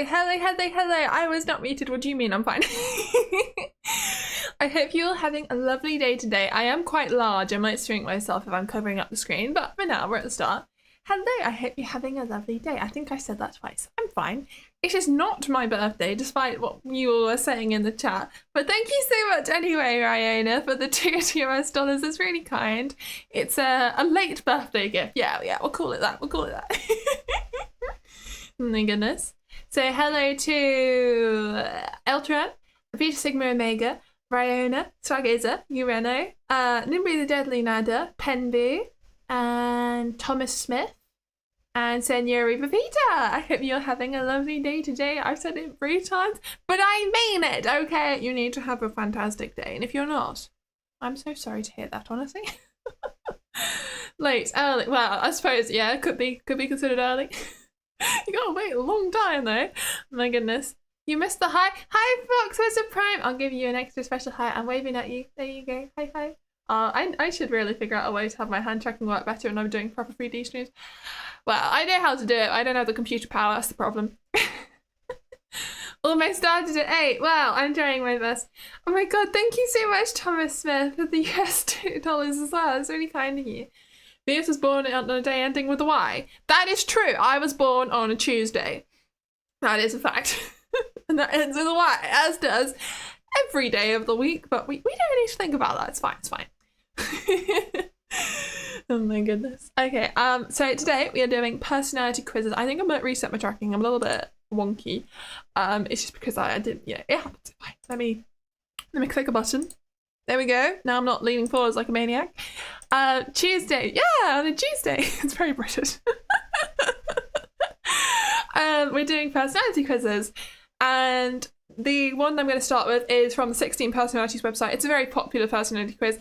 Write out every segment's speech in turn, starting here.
hello. I was not muted. What do you mean? I'm fine. I hope you're having a lovely day today. I am quite large. I might shrink myself if I'm covering up the screen, but for now, we're at the start. Hello, I hope you're having a lovely day. I think I said that twice. I'm fine. It is not my birthday, despite what you all were saying in the chat. But thank you so much anyway, Ryona, for the $2 US. It's really kind. It's a late birthday gift. Yeah, we'll call it that. Oh my goodness. So hello to Eltran, Vita Sigma Omega, Ryona, Swagazer, Ureno, Nimby the Deadly Nada, Penbu, and Thomas Smith, and Senori Pepita. I hope you're having a lovely day today. I've said it 3 times, but I mean it, okay? You need to have a fantastic day, and if you're not, I'm so sorry to hear that, honestly. Late, early, well, I suppose, yeah, could be considered early. You gotta wait a long time though. My goodness. You missed the hi. Hi Fox, where's the prime? I'll give you an extra special hi. I'm waving at you. There you go. Hi. I should really figure out a way to have my hand tracking work better when I'm doing proper 3D streams. Well, I know how to do it. I don't have the computer power, that's the problem. Almost started at 8. Wow, I'm trying my best. Oh my god, thank you so much, Thomas Smith, for the US $2 as well. It's really kind of you. Vieus was born on a day ending with a Y. That is true. I was born on a Tuesday. That is a fact. And that ends with a Y, as does every day of the week. But we don't need to think about that. It's fine. Oh my goodness. Okay, so today we are doing personality quizzes. I think I might reset my tracking. I'm a little bit wonky. It's just because I didn't, it happens. Let me click a button. There we go. Now I'm not leaning forwards like a maniac. Tuesday. Yeah, on a Tuesday. It's very British. We're doing personality quizzes. And the one I'm going to start with is from the 16 Personalities website. It's a very popular personality quiz.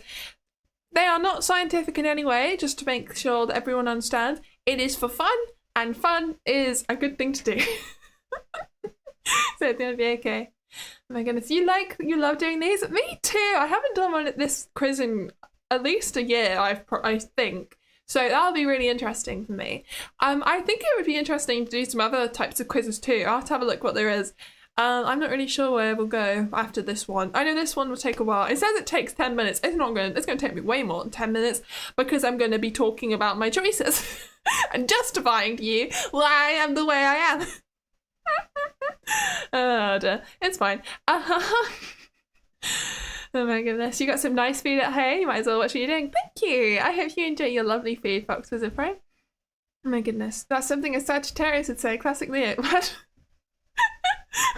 They are not scientific in any way, just to make sure that everyone understands. It is for fun, and fun is a good thing to do. So it's going to be okay. Oh my goodness, you love doing these? Me too. I haven't done one at this quiz in at least a year, I think. So that'll be really interesting for me. I think it would be interesting to do some other types of quizzes too. I'll have to have a look what there is. I'm not really sure where we'll go after this one. I know this one will take a while. It says it takes 10 minutes. It's going to take me way more than 10 minutes because I'm going to be talking about my choices and justifying to you why I am the way I am. Oh dear. It's fine. Oh my goodness, you got some nice food at home. You might as well watch what you're doing. Thank you. I hope you enjoy your lovely food, Fox with a frame. Oh my goodness, that's something a Sagittarius would say. Classic Leo. What?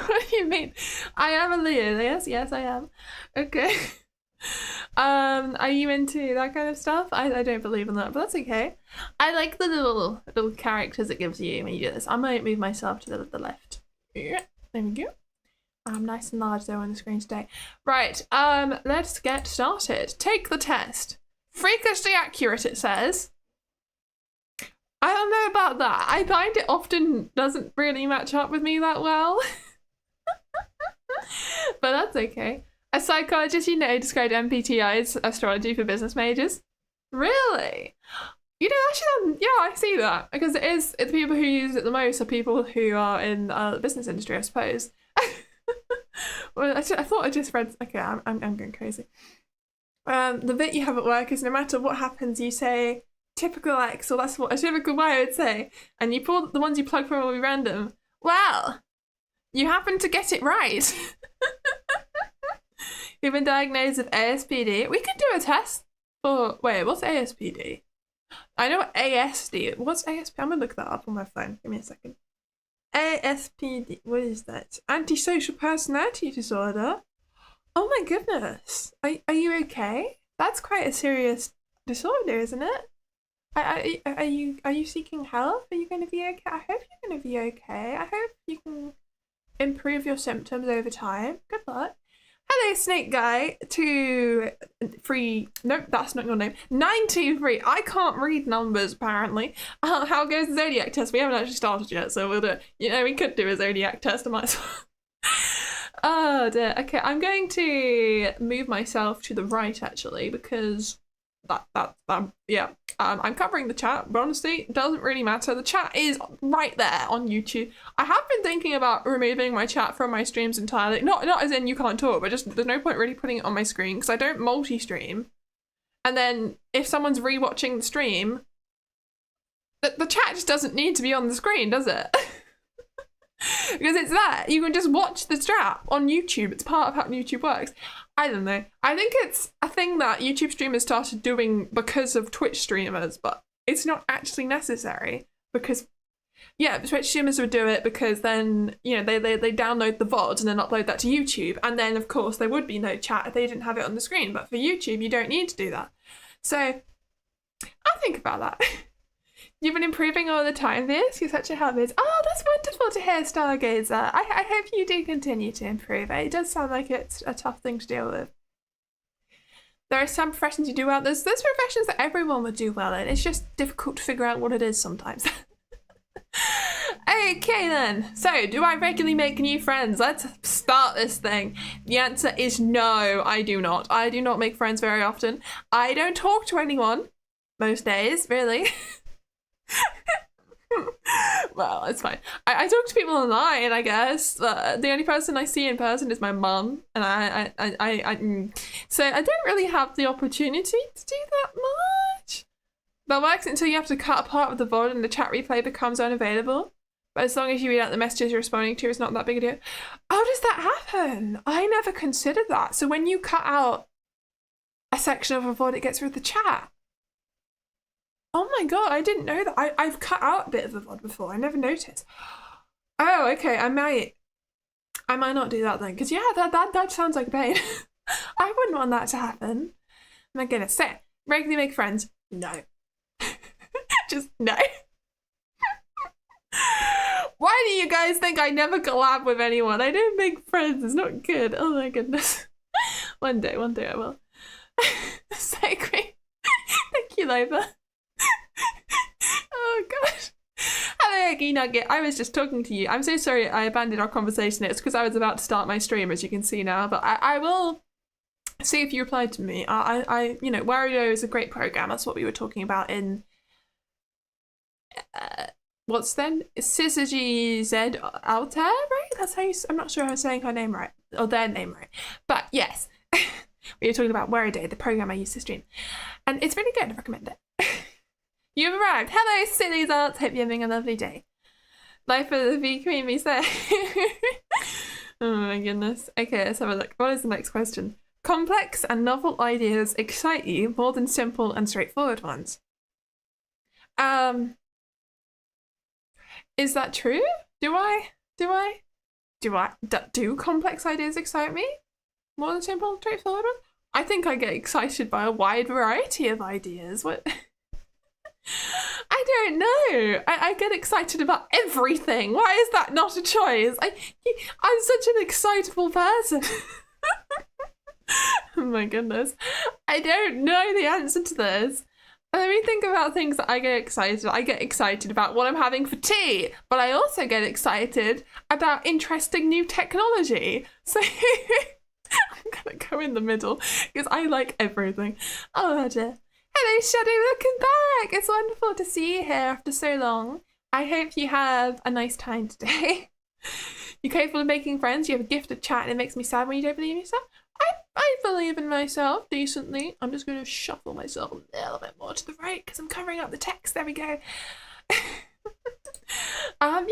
What do you mean? I am a Leo. Yes, I am. Okay. Are you into that kind of stuff? I don't believe in that, but that's okay. I like the little characters it gives you when you do this. I might move myself to the left. Yeah, there we go. I'm nice and large though on the screen today. Right, let's get started. Take the test. Freakishly accurate, it says. I don't know about that. I find it often doesn't really match up with me that well. But that's okay. A psychologist you know described MBTI's astrology for business majors. Really? You know, actually, yeah, I see that. Because it's the people who use it the most are people who are in the business industry, I suppose. Well, I thought I just read. Okay, I'm going crazy. The bit you have at work is no matter what happens, you say typical X, or that's what a typical Y would say, and you pull the ones you plug from will be random. Well, you happen to get it right. You've been diagnosed with ASPD. We could do a test for. Wait, what's ASPD? I know what ASD. What's ASP? I'm gonna look that up on my phone. Give me a second. ASPD. What is that? Antisocial personality disorder. Oh my goodness. Are you okay? That's quite a serious disorder, isn't it? Are you seeking help? Are you going to be okay? I hope you're going to be okay. I hope you can improve your symptoms over time. Good luck. Hello, Snake Guy. 2-3. Nope, that's not your name. 923. I can't read numbers apparently. How goes the zodiac test? We haven't actually started yet, so we'll do. We could do a zodiac test. I might as well. Oh dear. Okay, I'm going to move myself to the right actually because Yeah. I'm covering the chat, but honestly, it doesn't really matter. The chat is right there on YouTube. I have been thinking about removing my chat from my streams entirely. Not as in you can't talk, but just there's no point really putting it on my screen because I don't multi-stream. And then if someone's rewatching the stream, the chat just doesn't need to be on the screen, does it? Because it's that. You can just watch the strap on YouTube. It's part of how YouTube works. I don't know. I think it's a thing that YouTube streamers started doing because of Twitch streamers, but it's not actually necessary because, yeah, Twitch streamers would do it because then, you know, they download the VOD and then upload that to YouTube. And then, of course, there would be no chat if they didn't have it on the screen. But for YouTube, you don't need to do that. So I'll think about that. You've been improving all the time, Vieus. You're such a help. Oh, that's wonderful to hear, Stargazer. I hope you do continue to improve. It does sound like it's a tough thing to deal with. There are some professions you do well. There's professions that everyone would do well in. It's just difficult to figure out what it is sometimes. Okay then. So, do I regularly make new friends? Let's start this thing. The answer is no, I do not. I do not make friends very often. I don't talk to anyone most days, really. Well, it's fine. I talk to people online, I guess. The only person I see in person is my mum, and so I don't really have the opportunity to do that much. That works until you have to cut a part of the VOD and the chat replay becomes unavailable. But as long as you read out the messages you're responding to, it's not that big a deal. How does that happen? I never considered that. So when you cut out a section of a VOD, it gets rid of the chat. Oh my god, I didn't know that. I've cut out a bit of the VOD before. I never noticed. Oh, okay. I might not do that then, because yeah, that sounds like a pain. I wouldn't want that to happen. My goodness. So, regularly make friends? No. Just no. Why do you guys think I never collab with anyone? I don't make friends. It's not good. Oh my goodness. One day I will. So great. Thank you, Loba. Oh gosh. Hello, Eggy Nugget. I was just talking to you. I'm so sorry I abandoned our conversation. It's because I was about to start my stream, as you can see now. But I will see if you replied to me. You know, Wario is a great program. That's what we were talking about in what's then Syzygy Z Altair, right? That's how you. I'm not sure if I'm saying her name right or their name right. But yes, we were talking about Wario Day, the program I used to stream, and it's really good. I recommend it. You've arrived. Hello, silly arts. Hope you're having a lovely day. Life of the V Creamy say. Oh my goodness. Okay, let's have a look. What is the next question? Complex and novel ideas excite you more than simple and straightforward ones. Is that true? Do complex ideas excite me more than simple and straightforward ones? I think I get excited by a wide variety of ideas. What? I don't know. I get excited about everything. Why is that not a choice? I'm such an excitable person. Oh my goodness. I don't know the answer to this. Let me think about things that I get excited about. I get excited about what I'm having for tea, but I also get excited about interesting new technology. So I'm gonna go in the middle because I like everything. Oh dear. Hello, Shadow, welcome back. It's wonderful to see you here after so long. I hope you have a nice time today. You're capable of making friends. You have a gift of chat and it makes me sad when you don't believe in yourself. I believe in myself decently. I'm just going to shuffle myself a little bit more to the right because I'm covering up the text. There we go. I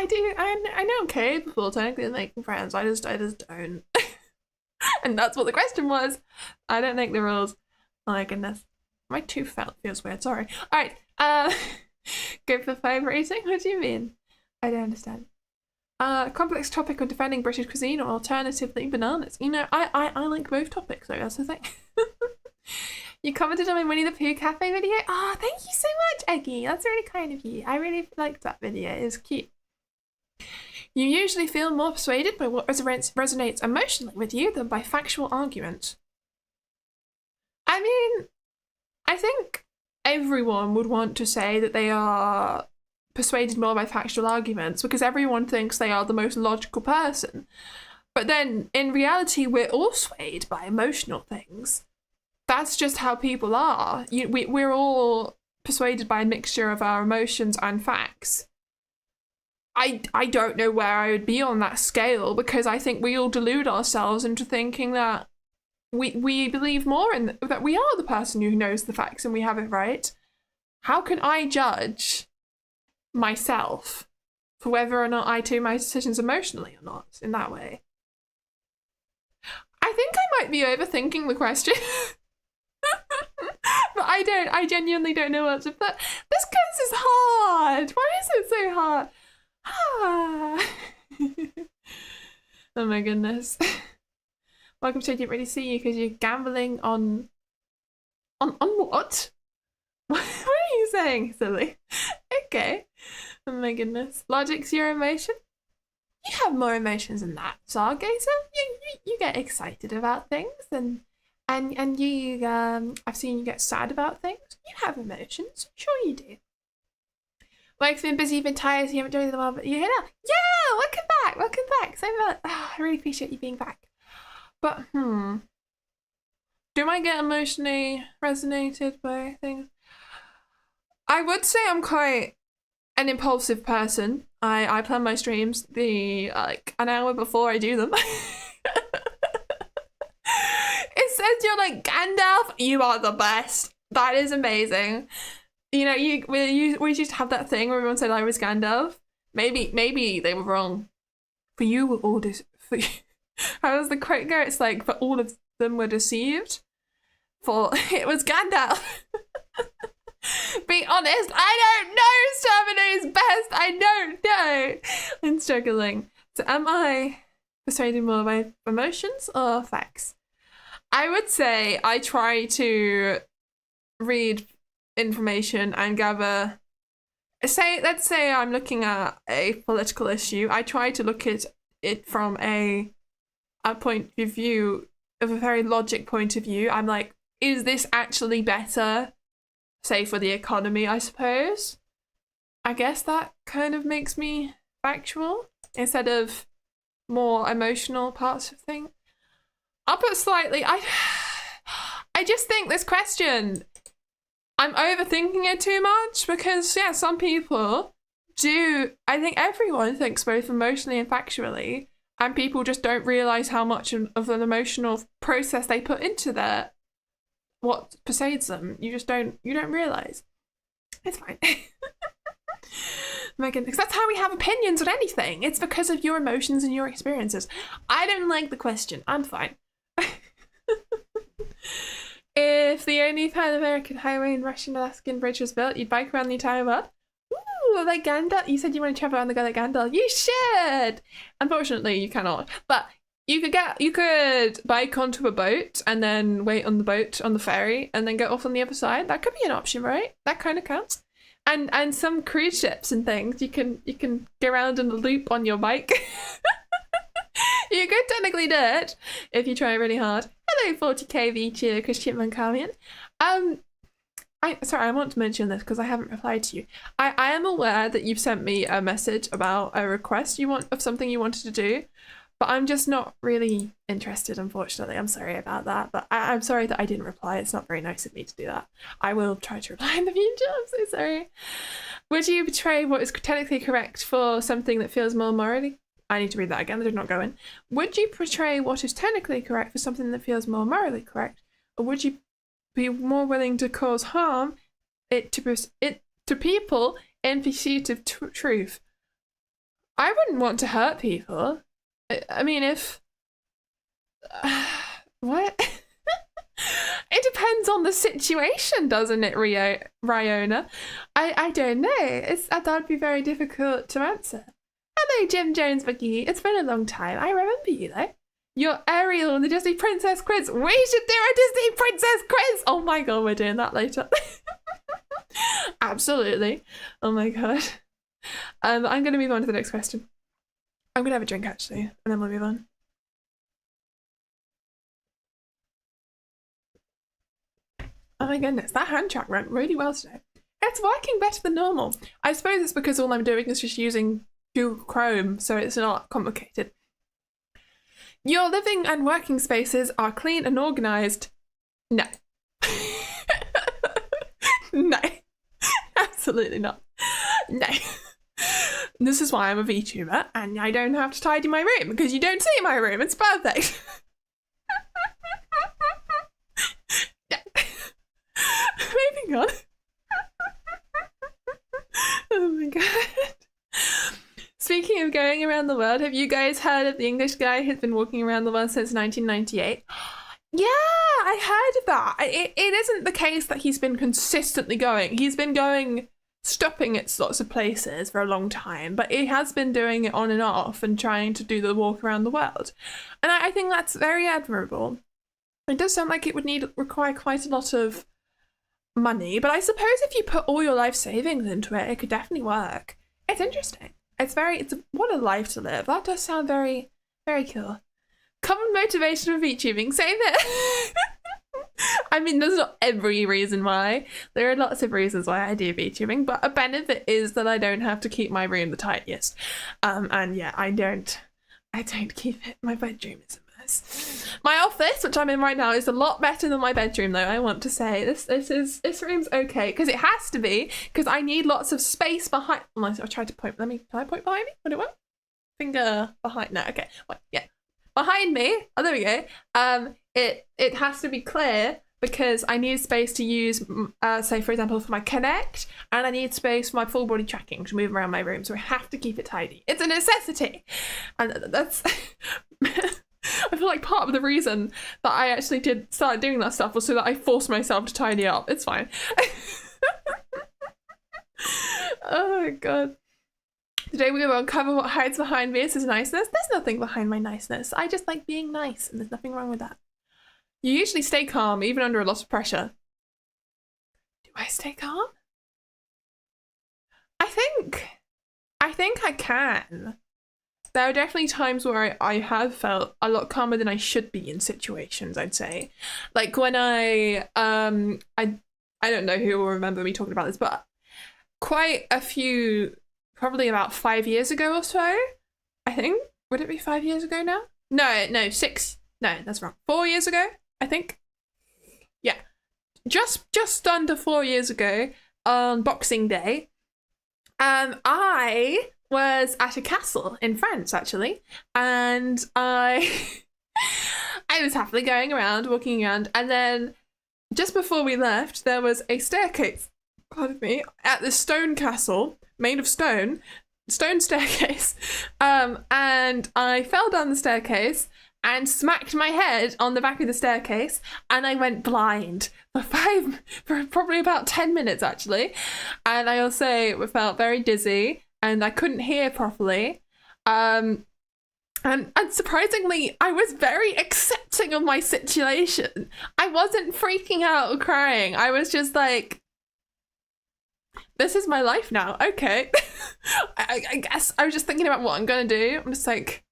do. I know I'm capable technically of making friends. I just don't. And that's what the question was. I don't make the rules. Oh my goodness. My tooth feels weird. Sorry. All right. Go for 5 rating. What do you mean? I don't understand. Complex topic on defending British cuisine or alternatively bananas. You know, I like both topics, though. That's the thing. You commented on my Winnie the Pooh cafe video. Oh, thank you so much, Eggy. That's really kind of you. I really liked that video. It was cute. You usually feel more persuaded by what resonates emotionally with you than by factual arguments. I mean, I think everyone would want to say that they are persuaded more by factual arguments because everyone thinks they are the most logical person. But then in reality, we're all swayed by emotional things. That's just how people are. We're all persuaded by a mixture of our emotions and facts. I don't know where I would be on that scale, because I think we all delude ourselves into thinking that we believe more in that we are the person who knows the facts and we have it right. How can I judge myself for whether or not I take my decisions emotionally or not in that way? I think I might be overthinking the question. But I genuinely don't know what to put. This quiz is hard. Why is it so hard? Oh my goodness. Welcome to I didn't really see you because you're gambling on what? What are you saying, silly? Okay. Oh my goodness. Logic's your emotion? You have more emotions than that, Stargazer. You get excited about things and you I've seen you get sad about things. You have emotions. Sure you do. Work's been busy, you've been tired, so you haven't joined the world, but you're here now. Yeah, welcome back. So much. Oh, I really appreciate you being back. But do I get emotionally resonated by things? I would say I'm quite an impulsive person. I plan my streams like an hour before I do them. It says you're like Gandalf. You are the best. That is amazing. You know, we used to have that thing where everyone said I was Gandalf. Maybe they were wrong. For you were all how was the quote go? It's like, for all of them were deceived. For it was Gandalf. Be honest, I don't know Stamino's best. I don't know. I'm struggling. So am I persuaded more by emotions or facts? I would say I try to read information and gather. Let's say I'm looking at a political issue. I try to look at it from a point of view, of a very logic point of view. I'm like, is this actually better? Say for the economy, I suppose. I guess that kind of makes me factual instead of more emotional parts of things. I'll put slightly. I just think this question, I'm overthinking it too much, because yeah, some people do. I think everyone thinks both emotionally and factually, and people just don't realize how much of an emotional process they put into what persuades them. You don't realize. It's fine. My goodness, that's how we have opinions on anything. It's because of your emotions and your experiences. I don't like the question. I'm fine. If the only Pan-American highway and Russian-Alaskan bridge was built, you'd bike around the entire world? Ooh, like Gandalf. You said you want to travel around the go like Gandalf. You should! Unfortunately, you cannot. But you could bike onto a boat and then wait on the boat on the ferry and then get off on the other side. That could be an option, right? That kind of counts. And some cruise ships and things, you can go around in a loop on your bike. You could technically do it if you try really hard. Hello, 40k VTuber, Chris Chipman Carmian. Sorry, I want to mention this because I haven't replied to you. I am aware that you've sent me a message about a request of something you wanted to do, but I'm just not really interested, unfortunately. I'm sorry about that, but I'm sorry that I didn't reply. It's not very nice of me to do that. I will try to reply in the future. I'm so sorry. Would you betray what is technically correct for something that feels more morally? I need to read that again. I did not go in. Would you portray what is technically correct for something that feels more morally correct, or would you be more willing to cause harm to people in pursuit of truth? I wouldn't want to hurt people. I mean, if what? It depends on the situation, doesn't it, Riona? I don't know. That would be very difficult to answer. Hello, Jim Jones Buggy. It's been a long time. I remember you though. You're Ariel in the Disney Princess quiz. We should do a Disney Princess quiz. Oh my god, we're doing that later. Absolutely. Oh my god. I'm going to move on to the next question. I'm going to have a drink actually, and then we'll move on. Oh my goodness, that hand track went really well today. It's working better than normal. I suppose it's because all I'm doing is just using Google Chrome, so it's not complicated. Your living and working spaces are clean and organised. No. No. Absolutely not. No. This is why I'm a VTuber and I don't have to tidy my room because you don't see my room. It's perfect. No. Moving on. Oh my god. Speaking of going around the world, have you guys heard of the English guy who's been walking around the world since 1998? Yeah, I heard of that. It isn't the case that he's been consistently going. He's been going, stopping at lots of places for a long time, but he has been doing it on and off and trying to do the walk around the world. And I think that's very admirable. It does sound like it would require quite a lot of money, but I suppose if you put all your life savings into it, it could definitely work. It's interesting. What a life to live. That does sound very, very cool. Common motivation for VTubing, same here. I mean, there's not every reason why. There are lots of reasons why I do VTubing, but a benefit is that I don't have to keep my room the tidiest. And yeah, I don't keep it. My bedroom is a mess. My office, which I'm in right now, is a lot better than my bedroom, though. I want to say this room's okay because it has to be, because I need lots of space behind. I tried to point. Can I point behind me? What do you want? Finger behind. No, okay. Wait, yeah. Behind me, oh there we go. It has to be clear because I need space to use, say for example, for my Connect, and I need space for my full body tracking to move around my room. So I have to keep it tidy. It's a necessity, and that's. I feel like part of the reason that I actually start doing that stuff was so that I forced myself to tidy up. It's fine. Oh my god. Today we will uncover what hides behind Vieus' niceness. There's nothing behind my niceness. I just like being nice, and there's nothing wrong with that. You usually stay calm, even under a lot of pressure. Do I stay calm? I think I can. There are definitely times where I have felt a lot calmer than I should be in situations, I'd say. Like when I don't know who will remember me talking about this, but quite a few, probably about 5 years ago or so, I think. Would it be 5 years ago now? No, 6. No, that's wrong. 4 years ago, I think. Yeah. Just under 4 years ago, on Boxing Day, I was at a castle in France, actually, and I was happily going around, walking around, and then just before we left, there was a staircase, pardon me, at the stone castle, made of stone staircase, and I fell down the staircase and smacked my head on the back of the staircase, and I went blind for probably about 10 minutes, actually, and I also felt very dizzy, and I couldn't hear properly, and surprisingly, I was very accepting of my situation. I wasn't freaking out or crying. I was just like, this is my life now. Okay. I guess I was just thinking about what I'm gonna do. I'm just like,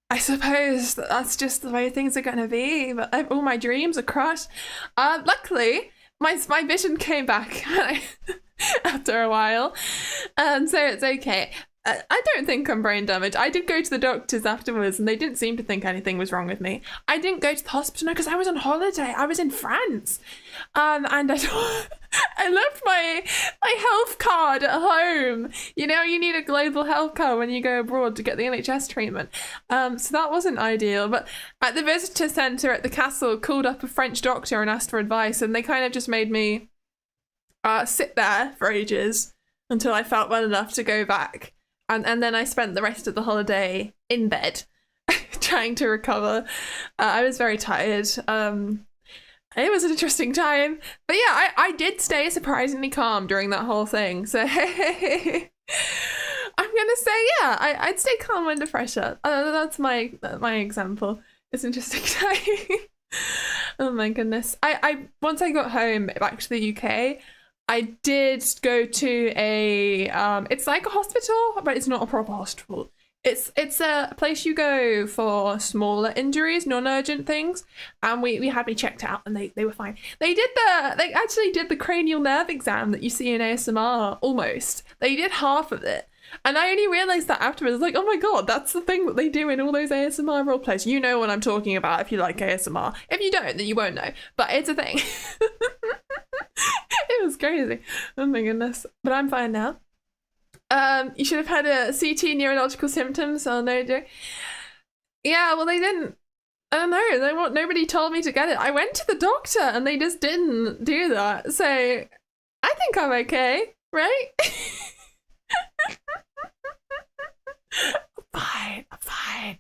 I suppose that's just the way things are gonna be, but all my dreams are crushed. Luckily, my vision came back after a while, so it's okay. I don't think I'm brain damaged. I did go to the doctors afterwards and they didn't seem to think anything was wrong with me. I didn't go to the hospital because I was on holiday. I was in France. And I left my health card at home. You know, you need a global health card when you go abroad to get the NHS treatment. So that wasn't ideal. But at the visitor centre at the castle, called up a French doctor and asked for advice, and they kind of just made me sit there for ages until I felt well enough to go back. And then I spent the rest of the holiday in bed trying to recover. I was very tired. It was an interesting time. But yeah, I did stay surprisingly calm during that whole thing. So I'm going to say, yeah, I'd stay calm under pressure. That's my example. It's an interesting time. Oh my goodness. Once I got home back to the UK, I did go to a, it's like a hospital, but it's not a proper hospital. It's a place you go for smaller injuries, non-urgent things. And we had me checked out and they were fine. They actually did the cranial nerve exam that you see in ASMR, almost. They did half of it. And I only realised that afterwards, like, oh my god, that's the thing that they do in all those ASMR roleplays. You know what I'm talking about if you like ASMR. If you don't, then you won't know. But it's a thing. It was crazy. Oh my goodness. But I'm fine now. You should have had a CT neurological symptoms. Oh no, joke. Yeah, well, they didn't. I don't know. Nobody told me to get it. I went to the doctor and they just didn't do that. So I think I'm okay, right? I'm fine.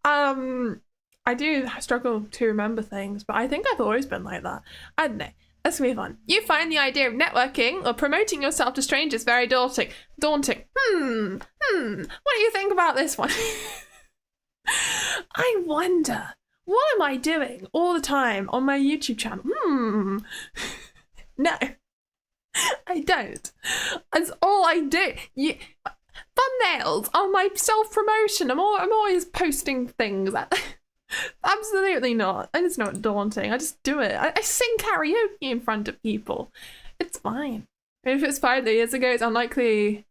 I do struggle to remember things, but I think I've always been like that. I don't know. Let's move on. You find the idea of networking or promoting yourself to strangers very daunting. What do you think about this one? I wonder, what am I doing all the time on my YouTube channel? No, I don't. That's all I do. Thumbnails are my self-promotion. I'm always posting things. Absolutely not. It's not daunting. I just do it. I sing karaoke in front of people. It's fine. If it's 5 years ago, it's unlikely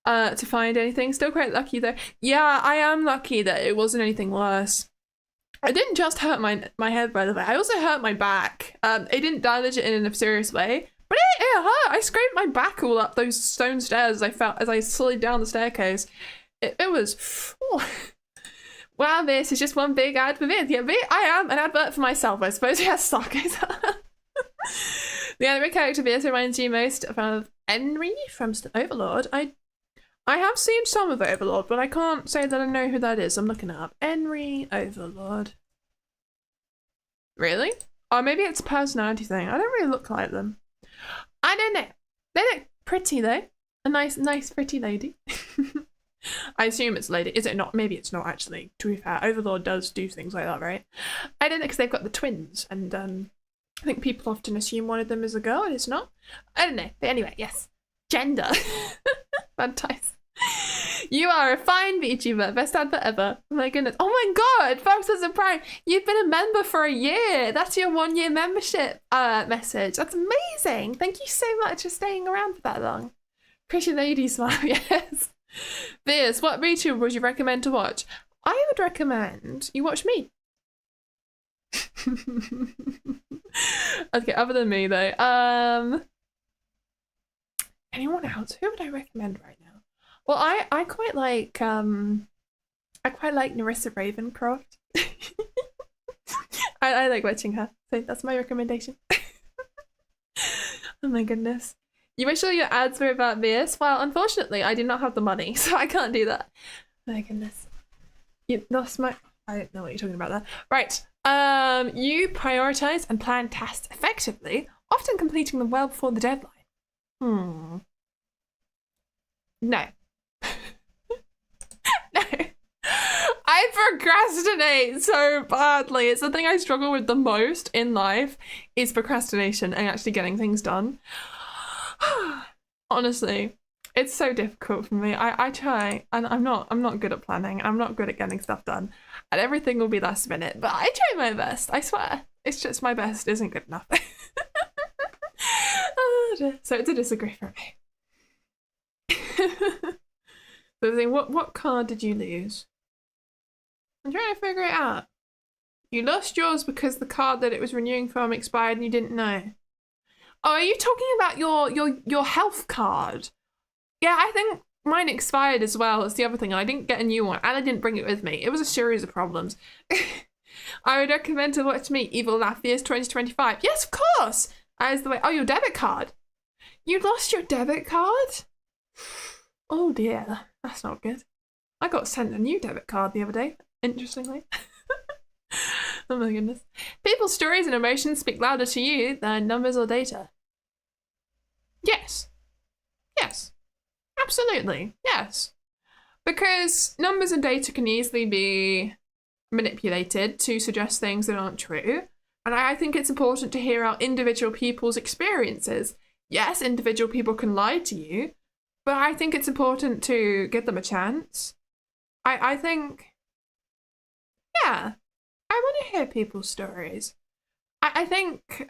to find anything. Still quite lucky though. Yeah, I am lucky that it wasn't anything worse. I didn't just hurt my head, by the way. I also hurt my back. It didn't damage it in a serious way, but it hurt. I scraped my back all up those stone stairs as I slid down the staircase. It was... Oh. Wow, this is just one big ad for Vieus. Yeah, I am an advert for myself, I suppose. Yes, Sarkis. The anime character Vieus reminds you most of Henry from Overlord. I have seen some of Overlord, but I can't say that I know who that is. I'm looking it up. Henry Overlord. Really? Or maybe it's a personality thing. I don't really look like them. I don't know. They look pretty though. A nice pretty lady. I assume it's a lady. Is it not? Maybe it's not actually. To be fair, Overlord does do things like that, right? I don't know, because they've got the twins, and I think people often assume one of them is a girl and it's not. I don't know. But anyway, yes. Gender. Fantastic. You are a fine VTuber. Best advert ever. Oh my goodness. Oh my god! Foxes and Prime. You've been a member for a year. That's your 1-year membership message. That's amazing. Thank you so much for staying around for that long. Pretty lady smile. Yes. Vieus, what VTuber would you recommend to watch? I would recommend you watch me. Okay, other than me though. Anyone else? Who would I recommend right now? Well, I quite like Narissa Ravencroft. I like watching her, so that's my recommendation. Oh my goodness. You make sure your ads were about Vieus? Well, unfortunately, I do not have the money, so I can't do that. Oh my goodness. You lost my... I don't know what you're talking about there. Right. You prioritize and plan tasks effectively, often completing them well before the deadline. No. No. I procrastinate so badly. It's the thing I struggle with the most in life is procrastination and actually getting things done. Honestly, it's so difficult for me. I try, and I'm not good at planning. I'm not good at getting stuff done, and everything will be last minute. But I try my best. I swear. It's just my best isn't good enough. Oh, dear. So it's a disagree for me. So the thing, what card did you lose? I'm trying to figure it out. You lost yours because the card that it was renewing from expired and you didn't know. Oh, are you talking about your health card? Yeah, I think mine expired as well. That's the other thing. I didn't get a new one and I didn't bring it with me. It was a series of problems. I would recommend to watch me Evil Laugh Vieus 2025. Yes, of course. That is the way. Oh, your debit card. You lost your debit card? Oh dear, that's not good. I got sent a new debit card the other day, interestingly. Oh my goodness. People's stories and emotions speak louder to you than numbers or data. Yes. Yes. Absolutely. Yes. Because numbers and data can easily be manipulated to suggest things that aren't true. And I think it's important to hear out individual people's experiences. Yes, individual people can lie to you, but I think it's important to give them a chance. I think, yeah, I want to hear people's stories. I think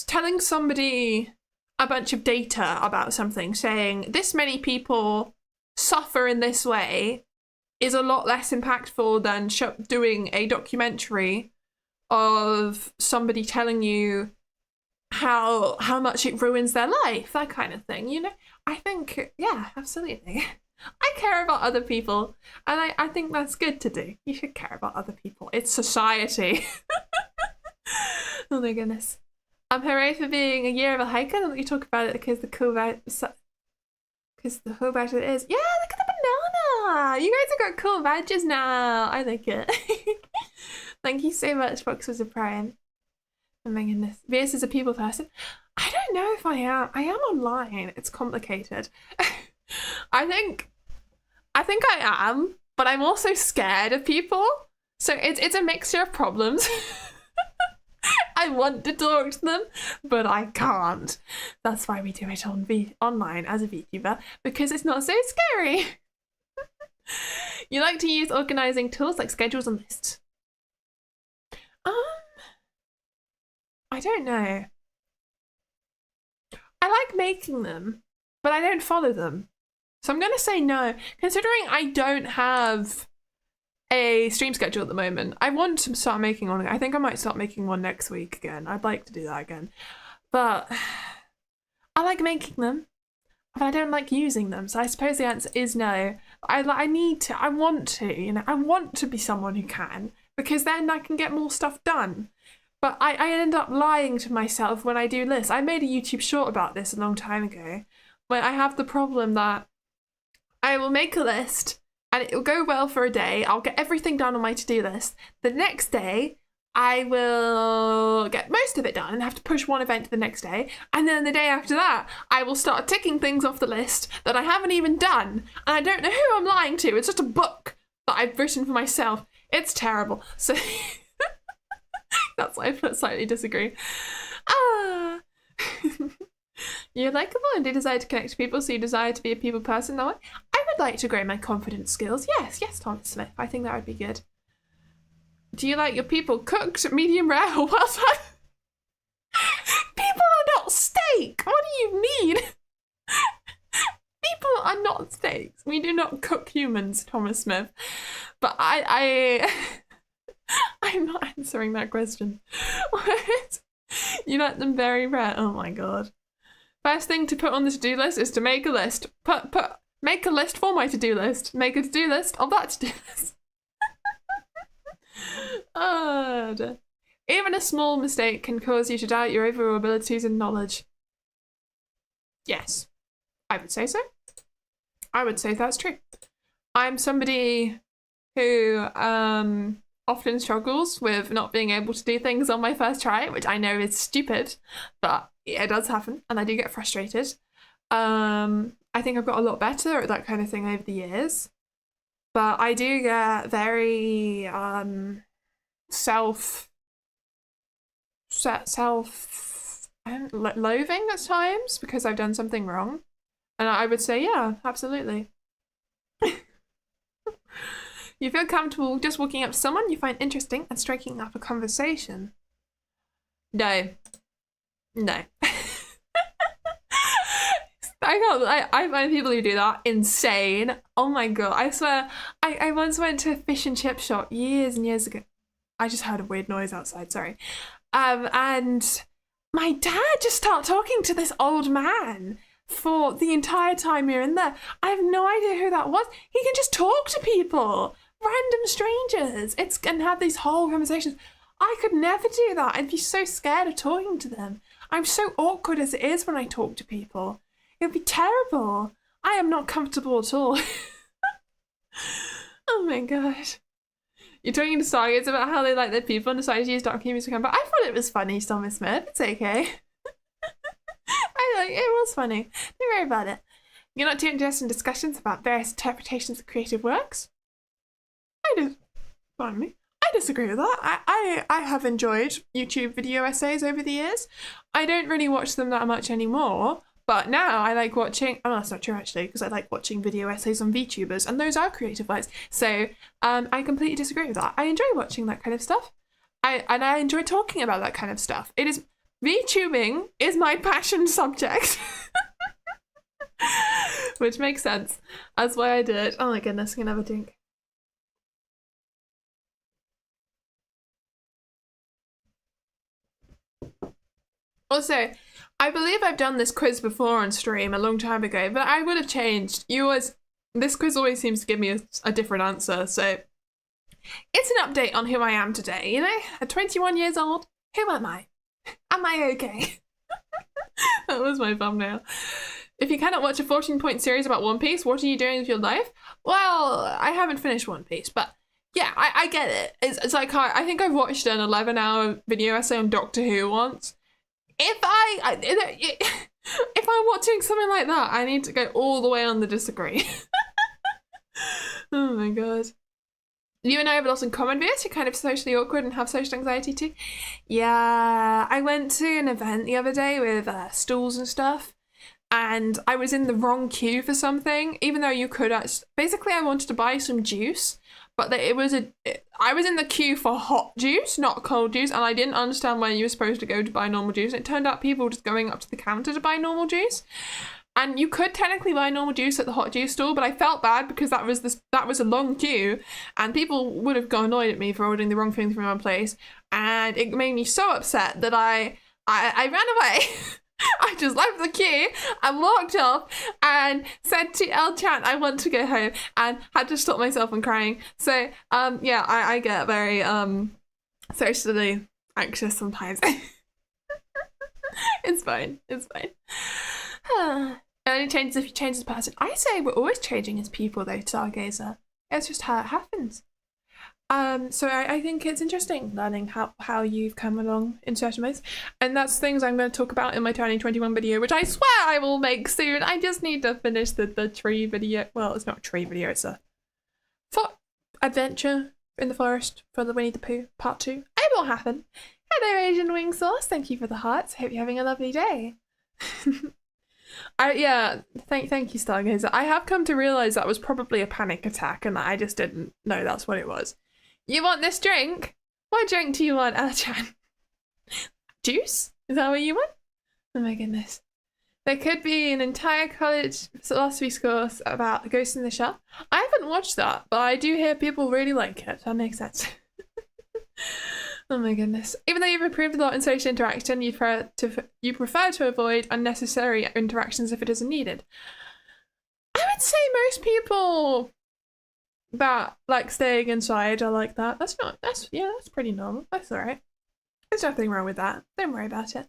telling somebody a bunch of data about something saying this many people suffer in this way is a lot less impactful than doing a documentary of somebody telling you how much it ruins their life, that kind of thing, you know? I think, yeah, absolutely. I care about other people, and I think that's good to do. You should care about other people. It's society. Oh my goodness. Hooray for being a year of a hiker. Don't let you talk about it because the whole about it is. Yeah, look at the banana. You guys have got cool badges now. I like it. Thank you so much, Fox was a prime. Oh my goodness. Vieus is a people person. I don't know if I am. I am online. It's complicated. I think I am, but I'm also scared of people. So it's a mixture of problems. I want to talk to them, but I can't. That's why we do it online as a VTuber, because it's not so scary. You like to use organizing tools like schedules and lists? I don't know. I like making them, but I don't follow them. So I'm going to say no, considering I don't have a stream schedule at the moment. I want to start making one. I think I might start making one next week again. I'd like to do that again. But I like making them, but I don't like using them. So I suppose the answer is no. I want to, you know, I want to be someone who can, because then I can get more stuff done. But I end up lying to myself when I do lists. I made a YouTube short about this a long time ago, where I have the problem that I will make a list and it will go well for a day. I'll get everything done on my to-do list. The next day, I will get most of it done and have to push one event to the next day. And then the day after that, I will start ticking things off the list that I haven't even done. And I don't know who I'm lying to. It's just a book that I've written for myself. It's terrible. So that's why I slightly disagree. You're likable and do desire to connect to people, so you desire to be a people person. No, I would like to grow my confidence skills. Yes, Thomas Smith. I think that would be good. Do you like your people cooked, medium rare, or well done? People are not steak. What do you mean? People are not steaks. We do not cook humans, Thomas Smith. But I'm not answering that question. What? You like them very rare? Oh my god. First thing to put on the to-do list is to make a list. Make a list for my to-do list. Make a to-do list of that to-do list. Oh, dear. Even a small mistake can cause you to doubt your overall abilities and knowledge. Yes, I would say so. I would say that's true. I'm somebody who often struggles with not being able to do things on my first try, which I know is stupid, but it does happen and I do get frustrated. I think I've got a lot better at that kind of thing over the years, but I do get very loathing at times because I've done something wrong. And I would say, yeah, absolutely. You feel comfortable just walking up to someone you find interesting and striking up a conversation? No. I find people who do that insane. Oh my god, I swear. I once went to a fish and chip shop years and years ago. I just heard a weird noise outside, sorry. And my dad just started talking to this old man for the entire time we were in there. I have no idea who that was. He can just talk to people, random strangers, and have these whole conversations. I could never do that. I'd be so scared of talking to them. I'm so awkward as it is when I talk to people. It would be terrible. I am not comfortable at all. Oh my god. You're talking to Stargates about how they like their people and decided to use dark humor to come back. I thought it was funny, Thomas Smith. It's okay. It was funny. Don't worry about it. You're not too interested in discussions about various interpretations of creative works? Pardon me. I disagree with that. I have enjoyed YouTube video essays over the years. I don't really watch them that much anymore, but now I like watching, oh, that's not true actually, because I like watching video essays on VTubers, and those are creative works. So I completely disagree with that. I enjoy watching that kind of stuff. And I enjoy talking about that kind of stuff. It is VTubing is my passion subject. Which makes sense. That's why I did it. Oh my goodness, I'm gonna have a drink. Also, I believe I've done this quiz before on stream a long time ago, but I would have changed. This quiz always seems to give me a different answer, so it's an update on who I am today, you know? At 21 years old, who am I? Am I okay? That was my thumbnail. If you cannot watch a 14-point series about One Piece, what are you doing with your life? Well, I haven't finished One Piece, but yeah, I get it. It's like, I think I've watched an 11-hour video essay on Doctor Who once. If I'm watching something like that, I need to go all the way on the disagree. Oh my god. You and I have a lot in common, Vieus. You're kind of socially awkward and have social anxiety too. Yeah, I went to an event the other day with stools and stuff, and I was in the wrong queue for something, even though you could basically I wanted to buy some juice, but I was in the queue for hot juice, not cold juice, and I didn't understand where you were supposed to go to buy normal juice. It turned out people were just going up to the counter to buy normal juice. And you could technically buy normal juice at the hot juice stall, but I felt bad because that was a long queue, and people would have got annoyed at me for ordering the wrong thing from my place, and it made me so upset that I ran away. I just left the queue and walked off and said to El Chat, I want to go home, and had to stop myself from crying. So yeah, I get very socially anxious sometimes. It's fine. It's fine. It only changes if you change as a person. I say we're always changing as people though, Stargazer. It's just how it happens. So I think it's interesting learning how you've come along in certain ways. And that's things I'm going to talk about in my 2021 video, which I swear I will make soon. I just need to finish the tree video. Well, it's not a tree video, it's a adventure in the forest for the Winnie the Pooh part 2. It will happen. Hello, Asian Wing Sauce. Thank you for the hearts. Hope you're having a lovely day. Thank you, Stargazer. I have come to realise that was probably a panic attack and that I just didn't know that's what it was. You want this drink? What drink do you want, Elchan? Juice? Is that what you want? Oh my goodness. There could be an entire college philosophy course about Ghost in the Shell. I haven't watched that, but I do hear people really like it. That makes sense. Oh my goodness. Even though you've improved a lot in social interaction, you prefer to avoid unnecessary interactions if it isn't needed. I would say most people that like staying inside are like that. That's pretty normal. That's alright. There's nothing wrong with that. Don't worry about it.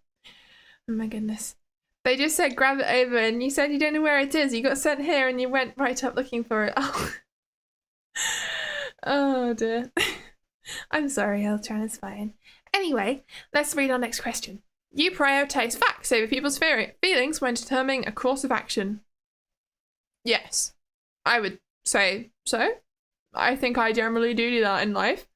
Oh my goodness. They just said grab it over and you said you don't know where it is. You got sent here and you went right up looking for it. Oh, oh dear. I'm sorry, Eltran, it's fine. Anyway, let's read our next question. You prioritize facts over people's feelings when determining a course of action. Yes, I would say so. I think I generally do that in life.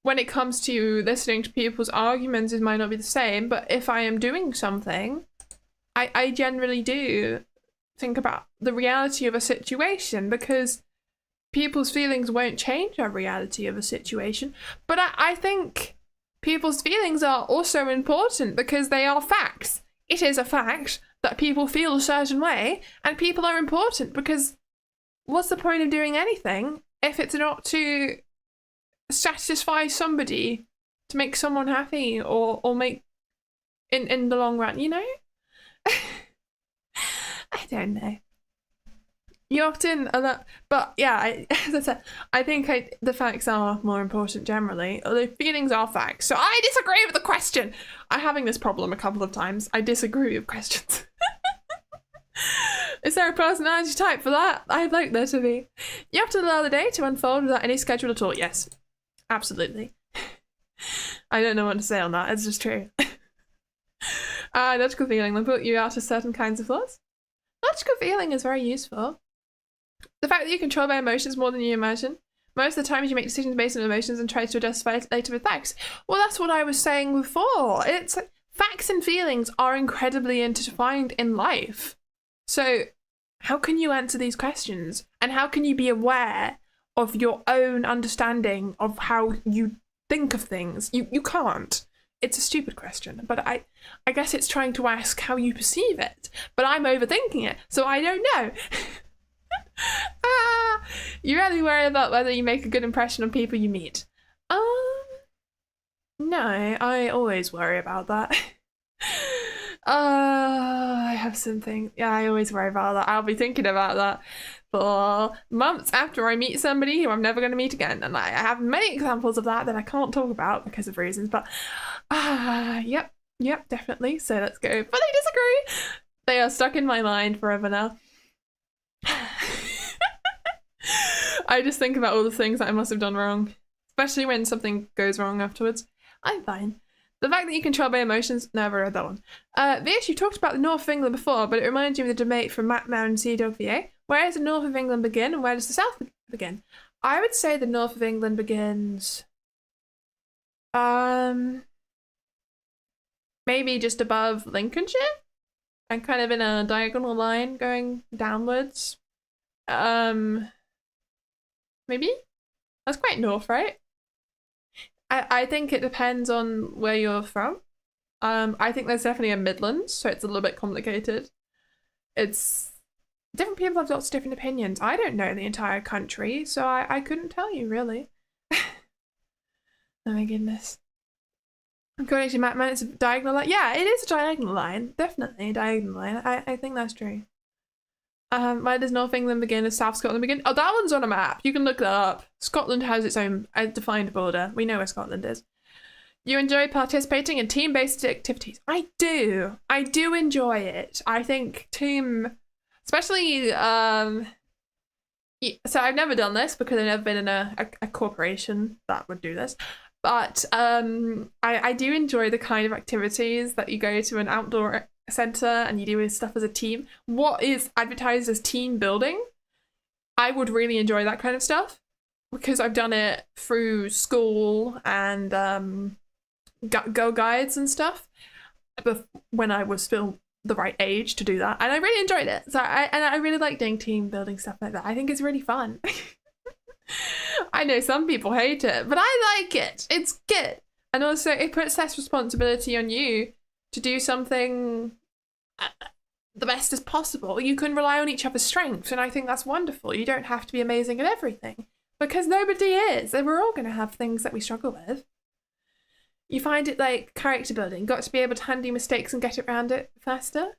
When it comes to listening to people's arguments, it might not be the same, but if I am doing something, I generally do think about the reality of a situation, because people's feelings won't change our reality of a situation. But I think people's feelings are also important because they are facts. It is a fact that people feel a certain way, and people are important because what's the point of doing anything if it's not to satisfy somebody, to make someone happy, or make in the long run, you know? I don't know. You often a lot, but yeah, as I said, I think the facts are more important generally. The feelings are facts. So I disagree with the question. I'm having this problem a couple of times. I disagree with questions. Is there a personality type for that? I'd like there to be. You have to allow the day to unfold without any schedule at all. Yes, absolutely. I don't know what to say on that. It's just true. Logical feeling will put you out of certain kinds of thoughts. Logical feeling is very useful. The fact that you control by emotions more than you imagine. Most of the time you make decisions based on emotions and try to justify it later with facts. Well, that's what I was saying before. It's like, facts and feelings are incredibly intertwined in life. So how can you answer these questions? And how can you be aware of your own understanding of how you think of things? You can't. it's a stupid question, but I guess it's trying to ask how you perceive it. But I'm overthinking it, so I don't know. You really worry about whether you make a good impression on people you meet. No, I always worry about that. I have something. Yeah, I always worry about that. I'll be thinking about that for months after I meet somebody who I'm never going to meet again. And I have many examples of that I can't talk about because of reasons. But, yep, definitely. So let's go. But I disagree. They are stuck in my mind forever now. I just think about all the things that I must have done wrong, especially when something goes wrong afterwards. I'm fine. The fact that you control my emotions, never read that one. Vieus, you talked about the north of England before, but it reminds you of the debate from Matt and Sea Dog VA. Where does the north of England begin and where does the south begin? I would say the north of England begins maybe just above Lincolnshire and kind of in a diagonal line going downwards. Maybe? That's quite north, right? I think it depends on where you're from. I think there's definitely a Midlands, so it's a little bit complicated. It's different people have lots of different opinions. I don't know the entire country, so I couldn't tell you really. Oh my goodness. According to Matt, it's a diagonal line. Yeah, it is a diagonal line. Definitely a diagonal line. I think that's true. Where does North England begin? Does South Scotland begin? Oh, that one's on a map. You can look that up. Scotland has its own defined border. We know where Scotland is. You enjoy participating in team-based activities. I do. I do enjoy it. I think team, especially, so I've never done this because I've never been in a corporation that would do this. But I do enjoy the kind of activities that you go to an outdoor center and you do stuff as a team. What is advertised as team building, I would really enjoy that kind of stuff because I've done it through school and Girl Guides and stuff when I was still the right age to do that, and I really enjoyed it. So I really like doing team building stuff like that. I think it's really fun. I know some people hate it, but I like it. It's good. And also it puts less responsibility on you to do something the best as possible. You can rely on each other's strengths, and I think that's wonderful. You don't have to be amazing at everything, because nobody is, and we're all going to have things that we struggle with. You find it like character building. Got to be able to handle mistakes and get around it faster.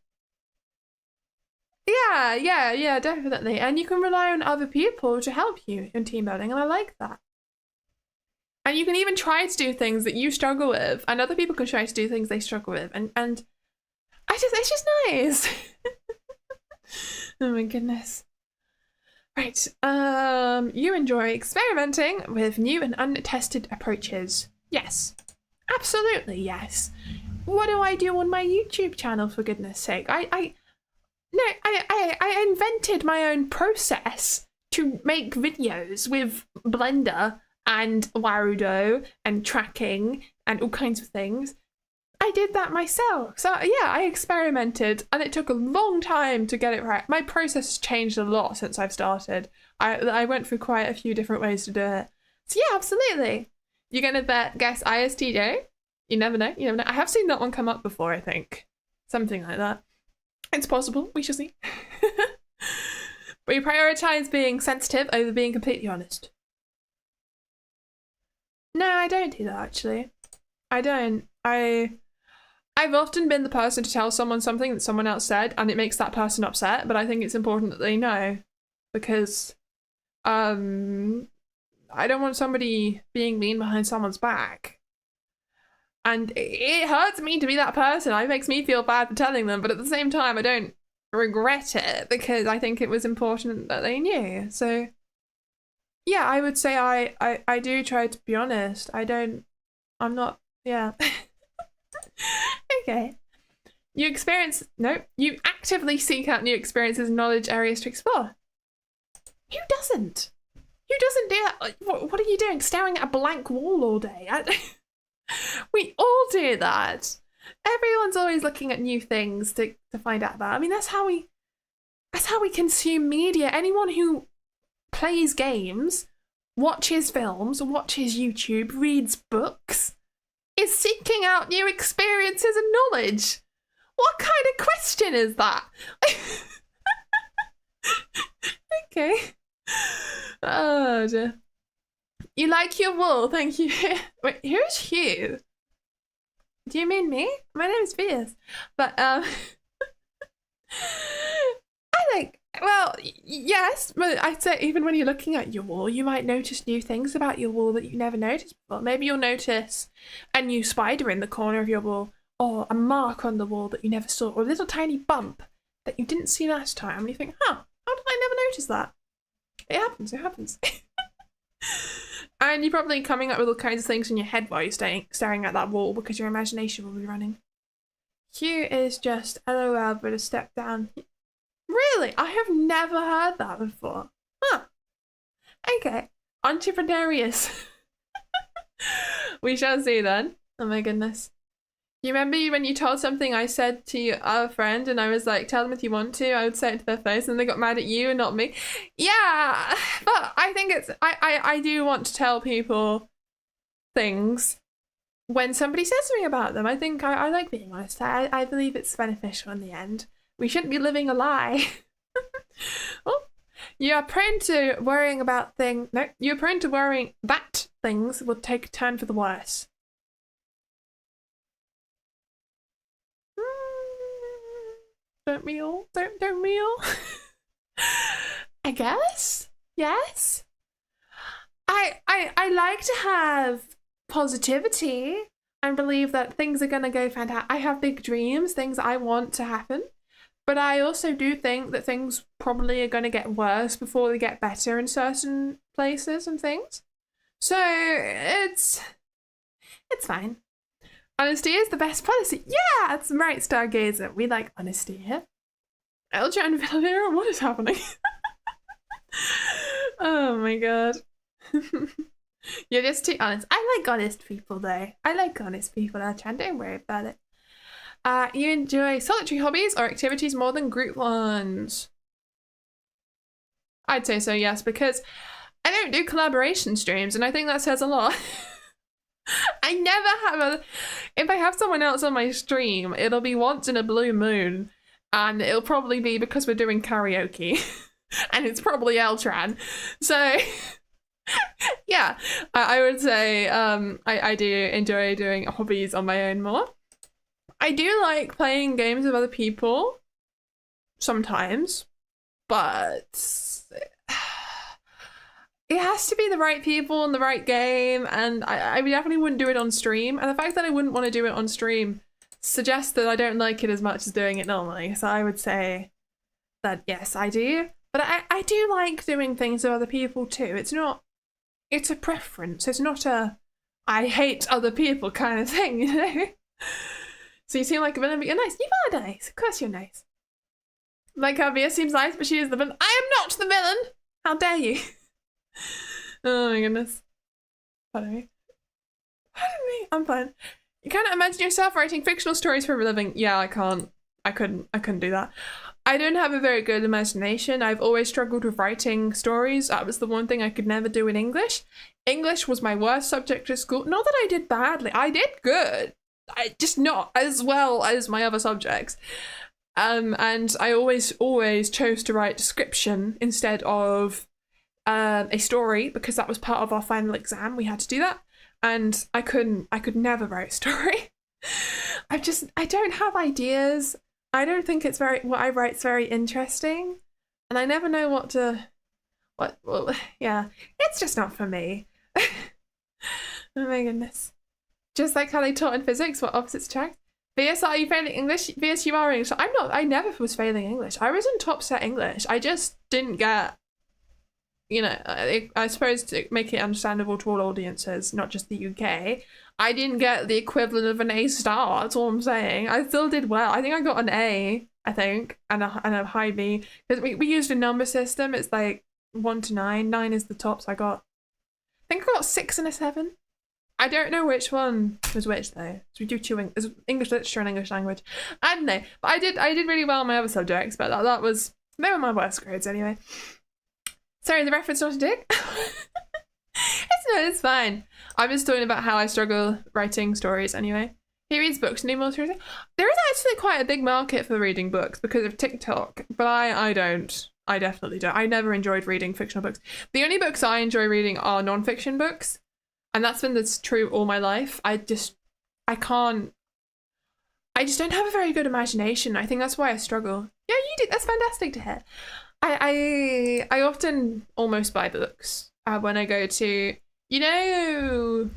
Yeah, definitely. And you can rely on other people to help you in team building, and I like that. And you can even try to do things that you struggle with, and other people can try to do things they struggle with, and it's just nice. Oh my goodness. Right. You enjoy experimenting with new and untested approaches. Yes. Absolutely, yes. What do I do on my YouTube channel, for goodness sake? I invented my own process to make videos with Blender and ROLEPLay and tracking and all kinds of things. I did that myself. So yeah, I experimented and it took a long time to get it right. My process has changed a lot since I've started. I went through quite a few different ways to do it. So yeah, absolutely. You're gonna guess ISTJ? You never know, you never know. I have seen that one come up before, I think. Something like that. It's possible, we shall see. But you prioritize being sensitive over being completely honest. No, I don't do that, actually. I don't. I've often been the person to tell someone something that someone else said and it makes that person upset, but I think it's important that they know, because I don't want somebody being mean behind someone's back. And it hurts me to be that person. It makes me feel bad for telling them, but at the same time, I don't regret it because I think it was important that they knew. So yeah, I would say I do try to be honest. I'm not, yeah. Okay. You actively seek out new experiences and knowledge areas to explore. Who doesn't? Who doesn't do that? What are you doing? Staring at a blank wall all day? We all do that. Everyone's always looking at new things to find out about. I mean, that's how we consume media. Anyone who plays games, watches films, watches YouTube, reads books, is seeking out new experiences and knowledge. What kind of question is that? Okay. Oh dear. You like your wool, thank you. Wait, who's Hugh? Do you mean me? My name is Vieus. But I think, well, yes, but I'd say even when you're looking at your wall, you might notice new things about your wall that you never noticed before. Maybe you'll notice a new spider in the corner of your wall, or a mark on the wall that you never saw, or a little tiny bump that you didn't see last time. And you think, huh, how did I never notice that? It happens, it happens. And you're probably coming up with all kinds of things in your head while you're staring at that wall because your imagination will be running. Hugh is just LOL, but a step down. Really? I have never heard that before. Huh. Okay. Entrepreneurious. We shall see then. Oh my goodness. You remember when you told something I said to your friend and I was like, tell them if you want to, I would say it to their face, and they got mad at you and not me. Yeah, but I think it's, I do want to tell people things when somebody says something about them. I think I like being honest. I believe it's beneficial in the end. We shouldn't be living a lie. Oh, you are prone to worrying about things. No, you're prone to worrying that things will take a turn for the worse. Don't we all? Don't we all? I guess. Yes. I like to have positivity and believe that things are gonna go fantastic. I have big dreams, things I want to happen, but I also do think that things probably are gonna get worse before they get better in certain places and things. So it's fine. Honesty is the best policy. Yeah, that's right, Stargazer. We like honesty here. Elja and Villavera, what is happening? Oh my god. You're just too honest. I like honest people though. I like honest people, Elja. Don't worry about it. You enjoy solitary hobbies or activities more than group ones? I'd say so, yes, because I don't do collaboration streams, and I think that says a lot. I never have if I have someone else on my stream, it'll be once in a blue moon, and it'll probably be because we're doing karaoke, and it's probably Eltran. So yeah, I would say I do enjoy doing hobbies on my own more. I do like playing games with other people sometimes, but it has to be the right people and the right game, and I definitely wouldn't do it on stream. And the fact that I wouldn't want to do it on stream suggests that I don't like it as much as doing it normally. So I would say that yes, I do. But I do like doing things with other people too. It's a preference. It's not a I hate other people kind of thing, you know? So you seem like a villain, but you're nice. You are nice. Of course you're nice. Like how Via seems nice, but she is the villain. I am not the villain! How dare you? Oh my goodness. Pardon me. Pardon me. I'm fine. You cannot imagine yourself writing fictional stories for a living. Yeah, I can't. I couldn't do that. I don't have a very good imagination. I've always struggled with writing stories. That was the one thing I could never do in English. English was my worst subject at school. Not that I did badly. I did good. I just not as well as my other subjects. And I always chose to write description instead of a story, because that was part of our final exam. We had to do that, and I could never write a story. I don't have ideas. I don't think what I write's very interesting, and I never know well, yeah, it's just not for me. Oh my goodness. Just like how they taught in physics, what opposites attract. VS, are you failing English? VS, you are English. I'm not. I never was failing English. I was in top set English. I just didn't get, you know, I suppose to make it understandable to all audiences, not just the UK, I didn't get the equivalent of an A star. That's all I'm saying. I still did well. I think I got an A, I think, and a high B. Because we used a number system. It's like 1 to 9. 9 is the top, so I think I got 6 and a 7. I don't know which one was which though. So we do two English literature and English language. I don't know, but I did really well in my other subjects. But they were my worst grades anyway. Sorry, the reference not a dick. It's fine. I'm just talking about how I struggle writing stories anyway. He reads books and emails. There is actually quite a big market for reading books because of TikTok, but I don't. I definitely don't. I never enjoyed reading fictional books. The only books I enjoy reading are non-fiction books, and that's been this true all my life. I just don't have a very good imagination. I think that's why I struggle. Yeah, you do. That's fantastic to hear. I often almost buy books when I go to, you know,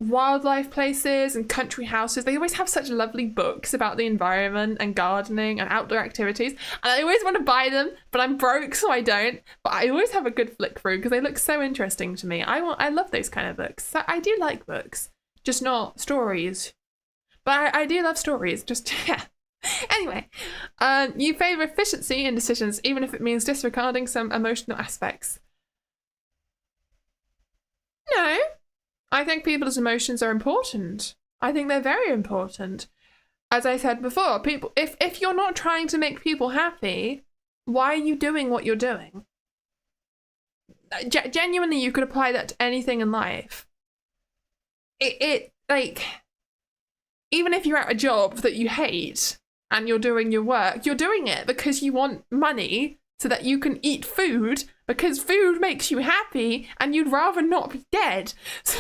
wildlife places and country houses. They always have such lovely books about the environment and gardening and outdoor activities, and I always want to buy them, but I'm broke, so I don't. But I always have a good flick through because they look so interesting to me. I love those kind of books. So I do like books, just not stories. But I do love stories. Just yeah. Anyway, you favour efficiency in decisions, even if it means disregarding some emotional aspects. No. I think people's emotions are important. I think they're very important. As I said before, people, if you're not trying to make people happy, why are you doing what you're doing? Genuinely, you could apply that to anything in life. It like, even if you're at a job that you hate and you're doing your work, you're doing it because you want money so that you can eat food, because food makes you happy and you'd rather not be dead. So,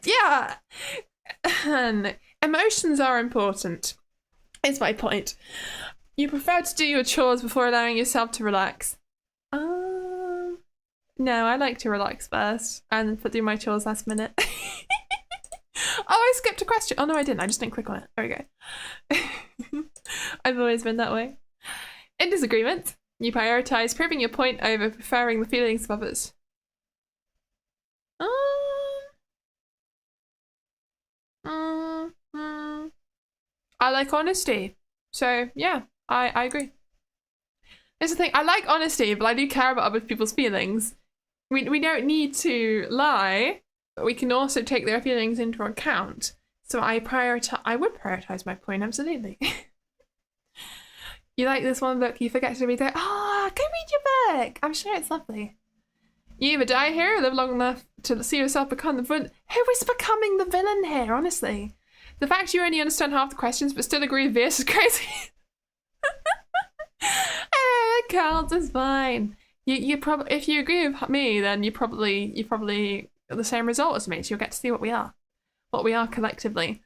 yeah. Emotions are important, is my point. You prefer to do your chores before allowing yourself to relax. No, I like to relax first and then do my chores last minute. Oh, I skipped a question. Oh, no, I didn't. I just didn't click on it. There we go. I've always been that way. In disagreement, you prioritize proving your point over preferring the feelings of others. I like honesty. So, yeah, I agree. Here's the thing. I like honesty, but I do care about other people's feelings. We don't need to lie, but we can also take their feelings into account. So I would prioritize my point, absolutely. You like this one book, you forget to read it. Oh, go read your book. I'm sure it's lovely. You either die here or live long enough to see yourself become the villain. Who is becoming the villain here, honestly? The fact you only understand half the questions but still agree with Vieus is crazy. It counts, it's fine. You probably, if you agree with me, then you probably got the same result as me, so you'll get to see what we are collectively.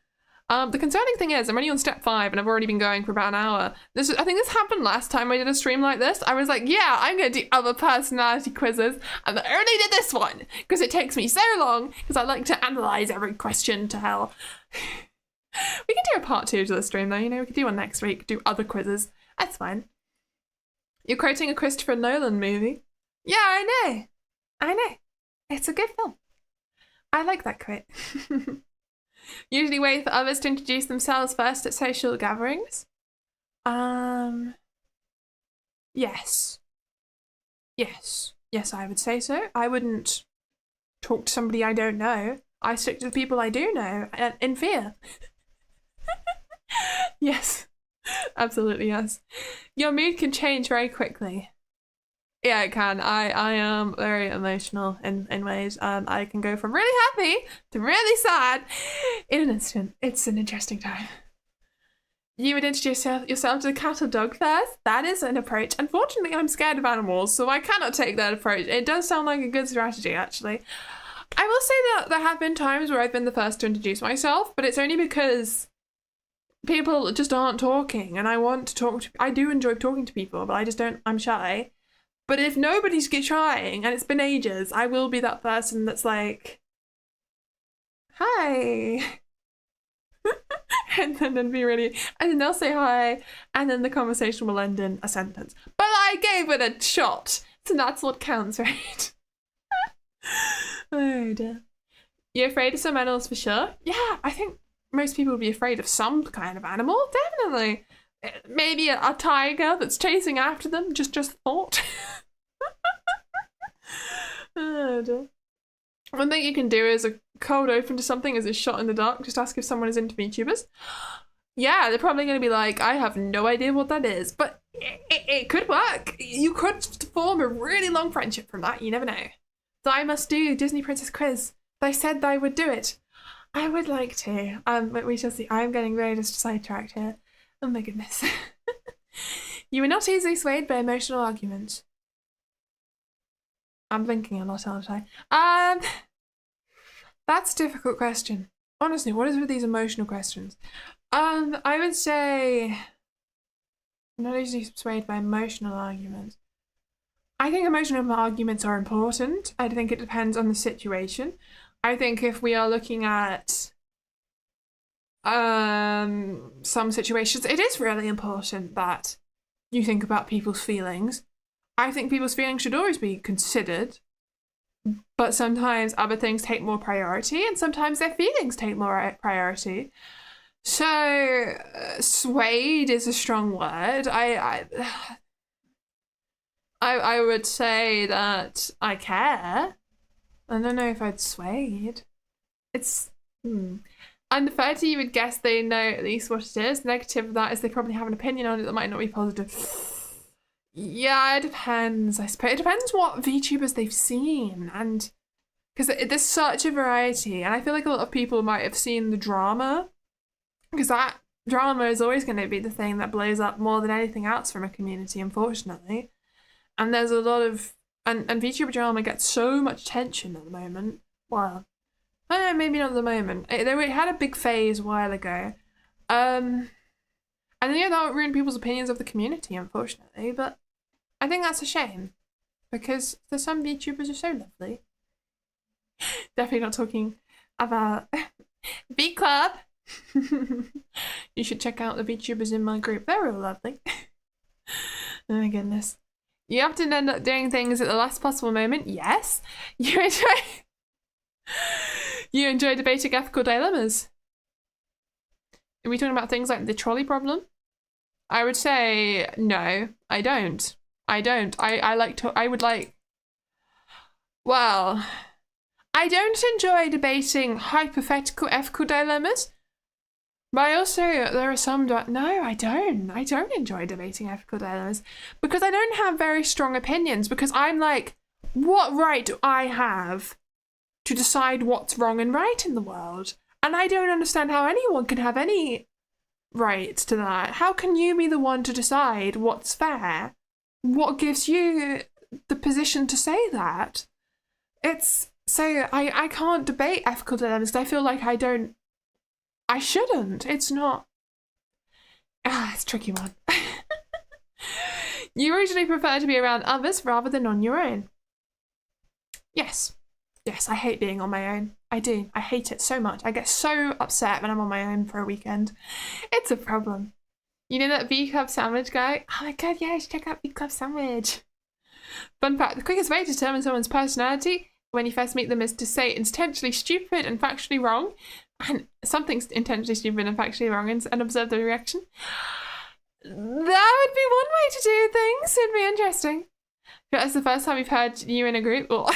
The concerning thing is, I'm only on step 5 and I've already been going for about an hour. I think this happened last time I did a stream like this. I was like, yeah, I'm going to do other personality quizzes, and I only did this one because it takes me so long because I like to analyze every question to hell. We can do a part 2 to the stream though, you know, we could do one next week, do other quizzes. That's fine. You're quoting a Christopher Nolan movie. Yeah, I know. It's a good film. I like that quote. Usually wait for others to introduce themselves first at social gatherings. Yes. Yes, I would say so. I wouldn't talk to somebody I don't know. I stick to the people I do know, in fear. Yes, absolutely yes. Your mood can change very quickly. Yeah, it can. I am very emotional in ways. I can go from really happy to really sad in an instant. It's an interesting time. You would introduce yourself to the cat or dog first. That is an approach. Unfortunately, I'm scared of animals, so I cannot take that approach. It does sound like a good strategy, actually. I will say that there have been times where I've been the first to introduce myself, but it's only because people just aren't talking, and I want to talk to. I do enjoy talking to people, but I just don't. I'm shy. But if nobody's trying, and it's been ages, I will be that person that's like, hi. And then be really, and then they'll say hi, and then the conversation will end in a sentence. But I gave it a shot, so that's what counts, right? Oh dear. You're afraid of some animals for sure? Yeah, I think most people would be afraid of some kind of animal, definitely. Maybe a tiger that's chasing after them, just thought. Oh dear. One thing you can do is a cold open to something is a shot in the dark. Just ask if someone is into VTubers. Yeah, they're probably going to be like, I have no idea what that is, but it could work. You could form a really long friendship from that. You never know. that I must do Disney Princess quiz. They said they would do it. I would like to, but we shall see. I'm getting very just sidetracked here. Oh my goodness. You were not easily swayed by emotional arguments. I'm thinking a lot, aren't I? That's a difficult question. Honestly, what is with these emotional questions? I would say not easily swayed by emotional arguments. I think emotional arguments are important. I think it depends on the situation. I think if we are looking at some situations, it is really important that you think about people's feelings. I think people's feelings should always be considered, but sometimes other things take more priority and sometimes their feelings take more priority. So swayed is a strong word. I would say that I care. I don't know if I'd swayed. It's under 30 you would guess they know at least what it is. The negative of that is they probably have an opinion on it that might not be positive. Yeah, it depends. I suppose it depends what VTubers they've seen, and because there's such a variety, and I feel like a lot of people might have seen the drama, because that drama is always going to be the thing that blows up more than anything else from a community, unfortunately. And there's a lot of and VTuber drama gets so much attention at the moment. Well, I don't know, maybe not at the moment. It had a big phase a while ago, and yeah, that would ruin people's opinions of the community, unfortunately. But I think that's a shame, because there's some VTubers who are so lovely. Definitely not talking about V Club. You should check out the VTubers in my group. They're real lovely. Oh my goodness. You often end up doing things at the last possible moment. Yes. You enjoy debating ethical dilemmas. Are we talking about things like the trolley problem? I would say no, I don't. Well, I don't enjoy debating hypothetical ethical dilemmas, but I also, there are some, no, I don't enjoy debating ethical dilemmas, because I don't have very strong opinions, because I'm like, what right do I have to decide what's wrong and right in the world? And I don't understand how anyone can have any right to that. How can you be the one to decide what's fair? What gives you the position to say that? I can't debate ethical dilemmas because I feel like I shouldn't. It's not. It's a tricky one. You usually prefer to be around others rather than on your own. Yes, I hate being on my own. I do. I hate it so much. I get so upset when I'm on my own for a weekend. It's a problem. You know that V Club sandwich guy? Oh my god, yeah, you should check out V Club sandwich. Fun fact, the quickest way to determine someone's personality when you first meet them is to say intentionally stupid and factually wrong, and something's intentionally stupid and factually wrong, and observe the reaction. That would be one way to do things. It'd be interesting. But that's the first time we've heard you in a group. Well,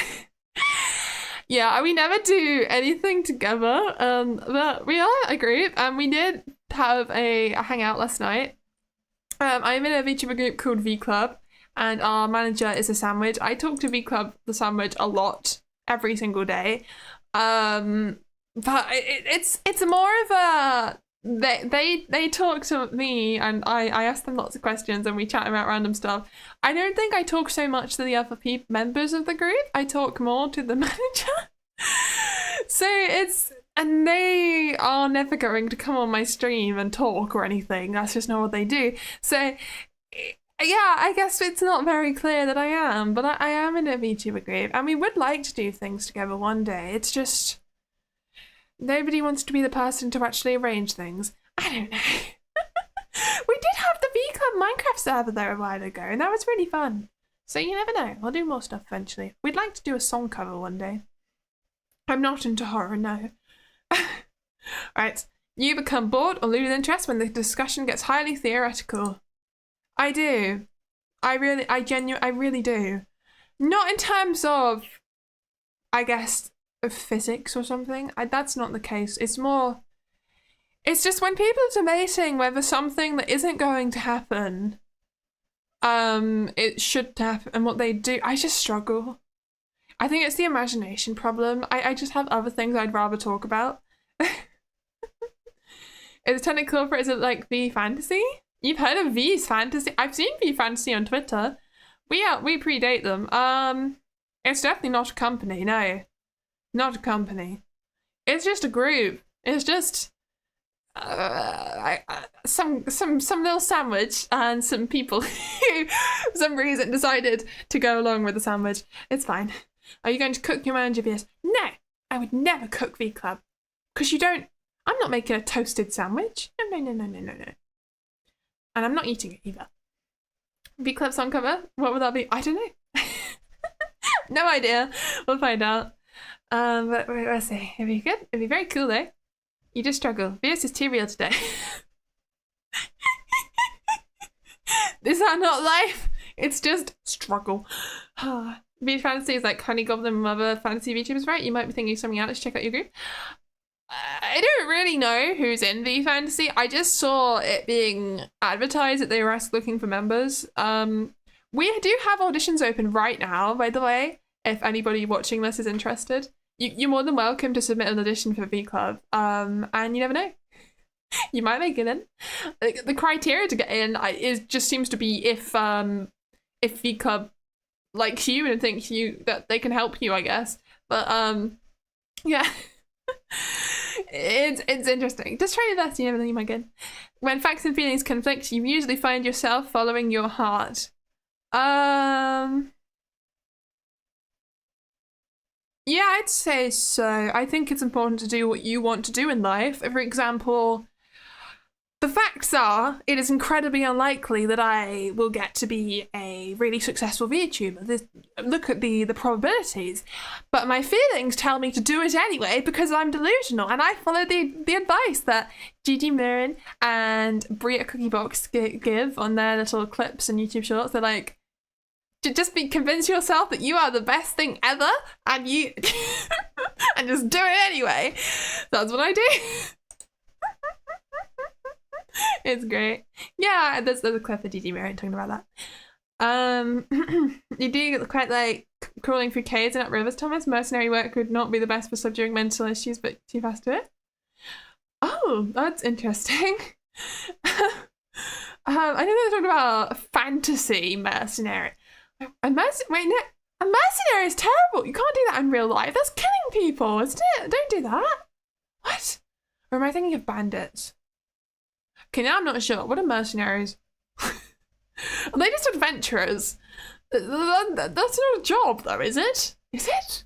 yeah, we never do anything together, but we are a group, and we did have a hangout last night. I'm in a VTuber group called V Club, and our manager is a sandwich. I talk to V Club, the sandwich, a lot, every single day. But it's more of a they talk to me, and I ask them lots of questions, and we chat about random stuff. I don't think I talk so much to the other members of the group. I talk more to the manager. So and they are never going to come on my stream and talk or anything. That's just not what they do. So yeah, I guess it's not very clear that I am, but I am in a VTuber group, and we would like to do things together one day. It's just nobody wants to be the person to actually arrange things. I don't know. We did have the V Club Minecraft server there a while ago, and that was really fun. So you never know. I'll do more stuff eventually. We'd like to do a song cover one day. I'm not into horror, no. Right. You become bored or lose interest when the discussion gets highly theoretical. I do. I really do. Not in terms of, I guess, of physics or something. That's not the case. It's just when people are debating whether something that isn't going to happen, it should happen, and what they do, I just struggle. I think it's the imagination problem. I just have other things I'd rather talk about. Is it technical for, is it like V fantasy? You've heard of V's fantasy? I've seen V fantasy on Twitter. We predate them. It's definitely not a company, no. Not a company. It's just a group. It's just some little sandwich and some people who for some reason decided to go along with the sandwich. It's fine. Are you going to cook your own Vieus? No, I would never cook V Club. Because you don't, I'm not making a toasted sandwich. No. And I'm not eating it either. V Club song cover? What would that be? I don't know. No idea. We'll find out. But we'll see. It'd be good. It'd be very cool though. You just struggle. Vieus is too real today. This is not life. It's just struggle. V fantasy is like Honey Goblin and other fantasy VTubers, right? You might be thinking something else. Check out your group. I don't really know who's in V fantasy. I just saw it being advertised that they were looking for members. We do have auditions open right now, by the way. If anybody watching this is interested, you're more than welcome to submit an audition for V Club. And you never know, you might make it in. The criteria to get in just seems to be if V Club likes you and thinks that they can help you, I guess. But yeah. It's interesting. Just try your best, you never know, you might get. When facts and feelings conflict, you usually find yourself following your heart. Yeah, I'd say so. I think it's important to do what you want to do in life. For example, the facts are, it is incredibly unlikely that I will get to be a really successful VTuber. Look at the probabilities. But my feelings tell me to do it anyway because I'm delusional, and I follow the advice that Gigi Mirren and Bria Cookiebox give on their little clips and YouTube shorts. They're like, just convince yourself that you are the best thing ever, and you and just do it anyway. That's what I do. It's great. Yeah, there's a clip of Gigi Mirren talking about that. You do quite like crawling through caves and up rivers, Thomas. Mercenary work would not be the best for subduing mental issues, but too fast to it. Oh, that's interesting. I think they're talking about a fantasy mercenary. A mercenary is terrible. You can't do that in real life. That's killing people, isn't it? Don't do that. What? Or am I thinking of bandits? Okay, now I'm not sure. What are mercenaries? Are they just adventurers? That's not a job, though, is it? Is it?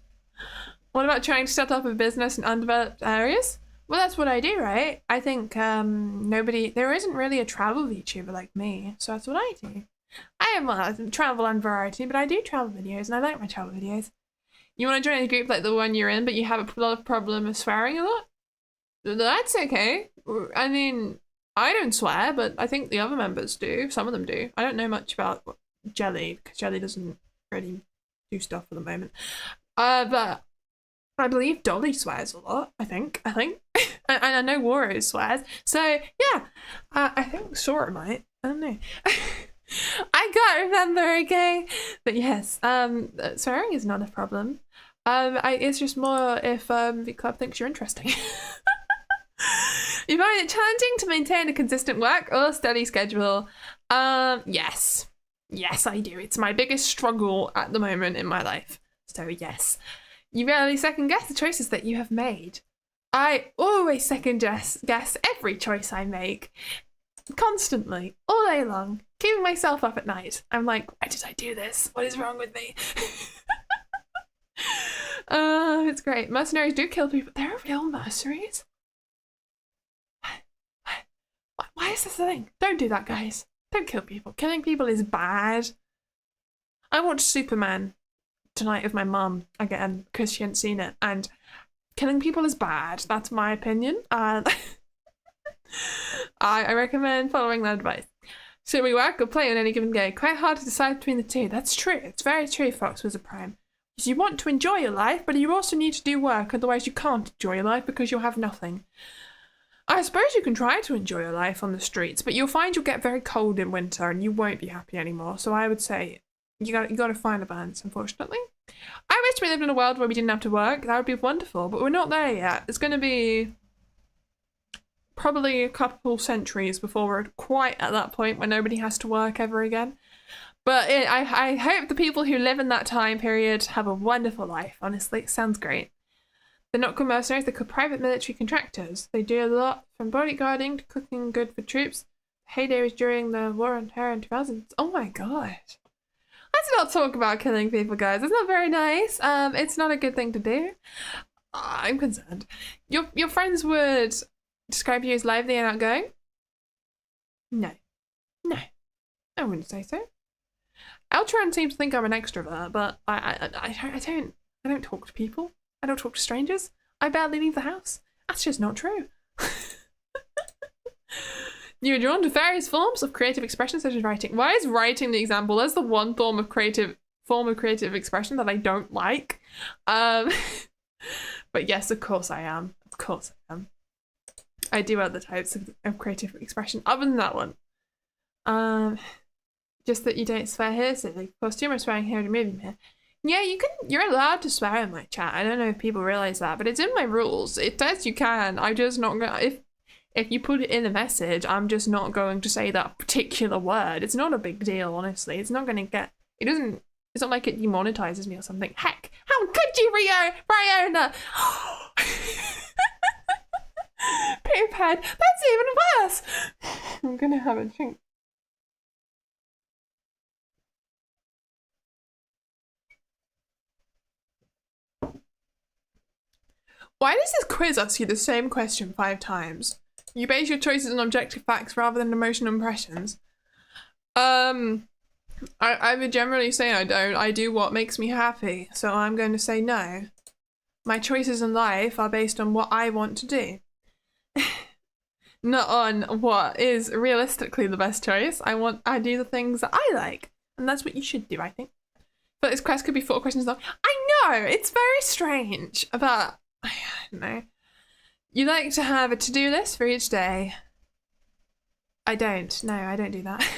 What about trying to set up a business in undeveloped areas? Well, that's what I do, right? I think there isn't really a travel VTuber like me, so that's what I do. I am travel and variety, but I do travel videos, and I like my travel videos. You want to join a group like the one you're in, but you have a lot of problem of swearing a lot? That's okay. I mean, I don't swear, but I think the other members do. Some of them do. I don't know much about Jelly, because Jelly doesn't really do stuff at the moment. But I believe Dolly swears a lot, I think. And I know Waro swears. So, yeah. I think Sora might. I don't know. I can't remember, okay? But yes, swearing is not a problem. It's just more if the club thinks you're interesting. You find it challenging to maintain a consistent work or study schedule? Yes. Yes, I do. It's my biggest struggle at the moment in my life. So yes. You rarely second guess the choices that you have made. I always second guess every choice I make. Constantly, all day long, keeping myself up at night. I'm like, why did I do this? What is wrong with me? It's great. Mercenaries do kill people. There are real mercenaries? Why is this a thing? Don't do that, guys. Don't kill people. Killing people is bad. I watched Superman tonight with my mum again because she hadn't seen it, and killing people is bad. That's my opinion. I recommend following that advice. Should we work or play on any given day? Quite hard to decide between the two. That's true. It's very true, Fox was a prime. Because you want to enjoy your life, but you also need to do work, otherwise you can't enjoy your life because you'll have nothing. I suppose you can try to enjoy your life on the streets, but you'll find you'll get very cold in winter and you won't be happy anymore. So I would say you gotta find a balance, unfortunately. I wish we lived in a world where we didn't have to work. That would be wonderful, but we're not there yet. It's going to be probably a couple centuries before we're quite at that point where nobody has to work ever again. But I hope the people who live in that time period have a wonderful life, honestly. It sounds great. They're not called mercenaries, they're called private military contractors. They do a lot from bodyguarding to cooking good for troops. Heyday was during the War on Terror in 2000s. Oh my god. Let's not talk about killing people, guys. It's not very nice. It's not a good thing to do. I'm concerned. Your friends would describe you as lively and outgoing? No. No. I wouldn't say so. Eltran seems to think I'm an extrovert, but I don't talk to people. I don't talk to strangers. I barely leave the house. That's just not true. You're drawn to various forms of creative expression, such as writing. Why is writing the example? That's the one form of creative expression that I don't like. But yes, of course I am. Of course I am. I do other types of creative expression other than that one. Just that you don't swear here, so of course you're swearing here and moving here. Yeah, you're allowed to swear in my chat. I don't know if people realize that, but it's in my rules. It says you can. I'm just not gonna, if you put it in a message, I'm just not going to say that particular word. It's not a big deal, honestly. It's not gonna get, it's not like it demonetizes me or something. Heck, how could you, Riona? Poophead, that's even worse. I'm gonna have a drink. Why does this quiz ask you the same question 5 times? You base your choices on objective facts rather than emotional impressions. I would generally say I don't. I do what makes me happy, so I'm going to say no. My choices in life are based on what I want to do. Not on what is realistically the best choice. I do the things that I like. And that's what you should do, I think. But this quest could be 4 questions long. I know, it's very strange, but I don't know. You like to have a to-do list for each day. I don't. No, I don't do that.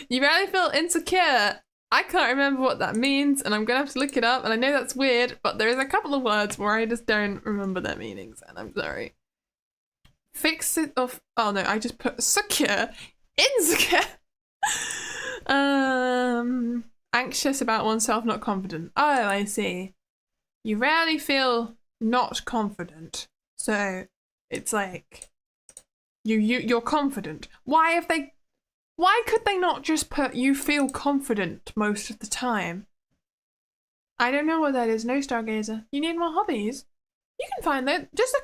You rarely feel insecure. I can't remember what that means, and I'm gonna have to look it up, and I know that's weird, but there is a couple of words where I just don't remember their meanings, and I'm sorry. Fix it off. Oh no, I just put secure. Insecure. Anxious about oneself, not confident. Oh, I see. You rarely feel not confident. So it's like you're confident. Why could they not just put you feel confident most of the time? I don't know what that is. No, Stargazer. You need more hobbies? You can find that. Just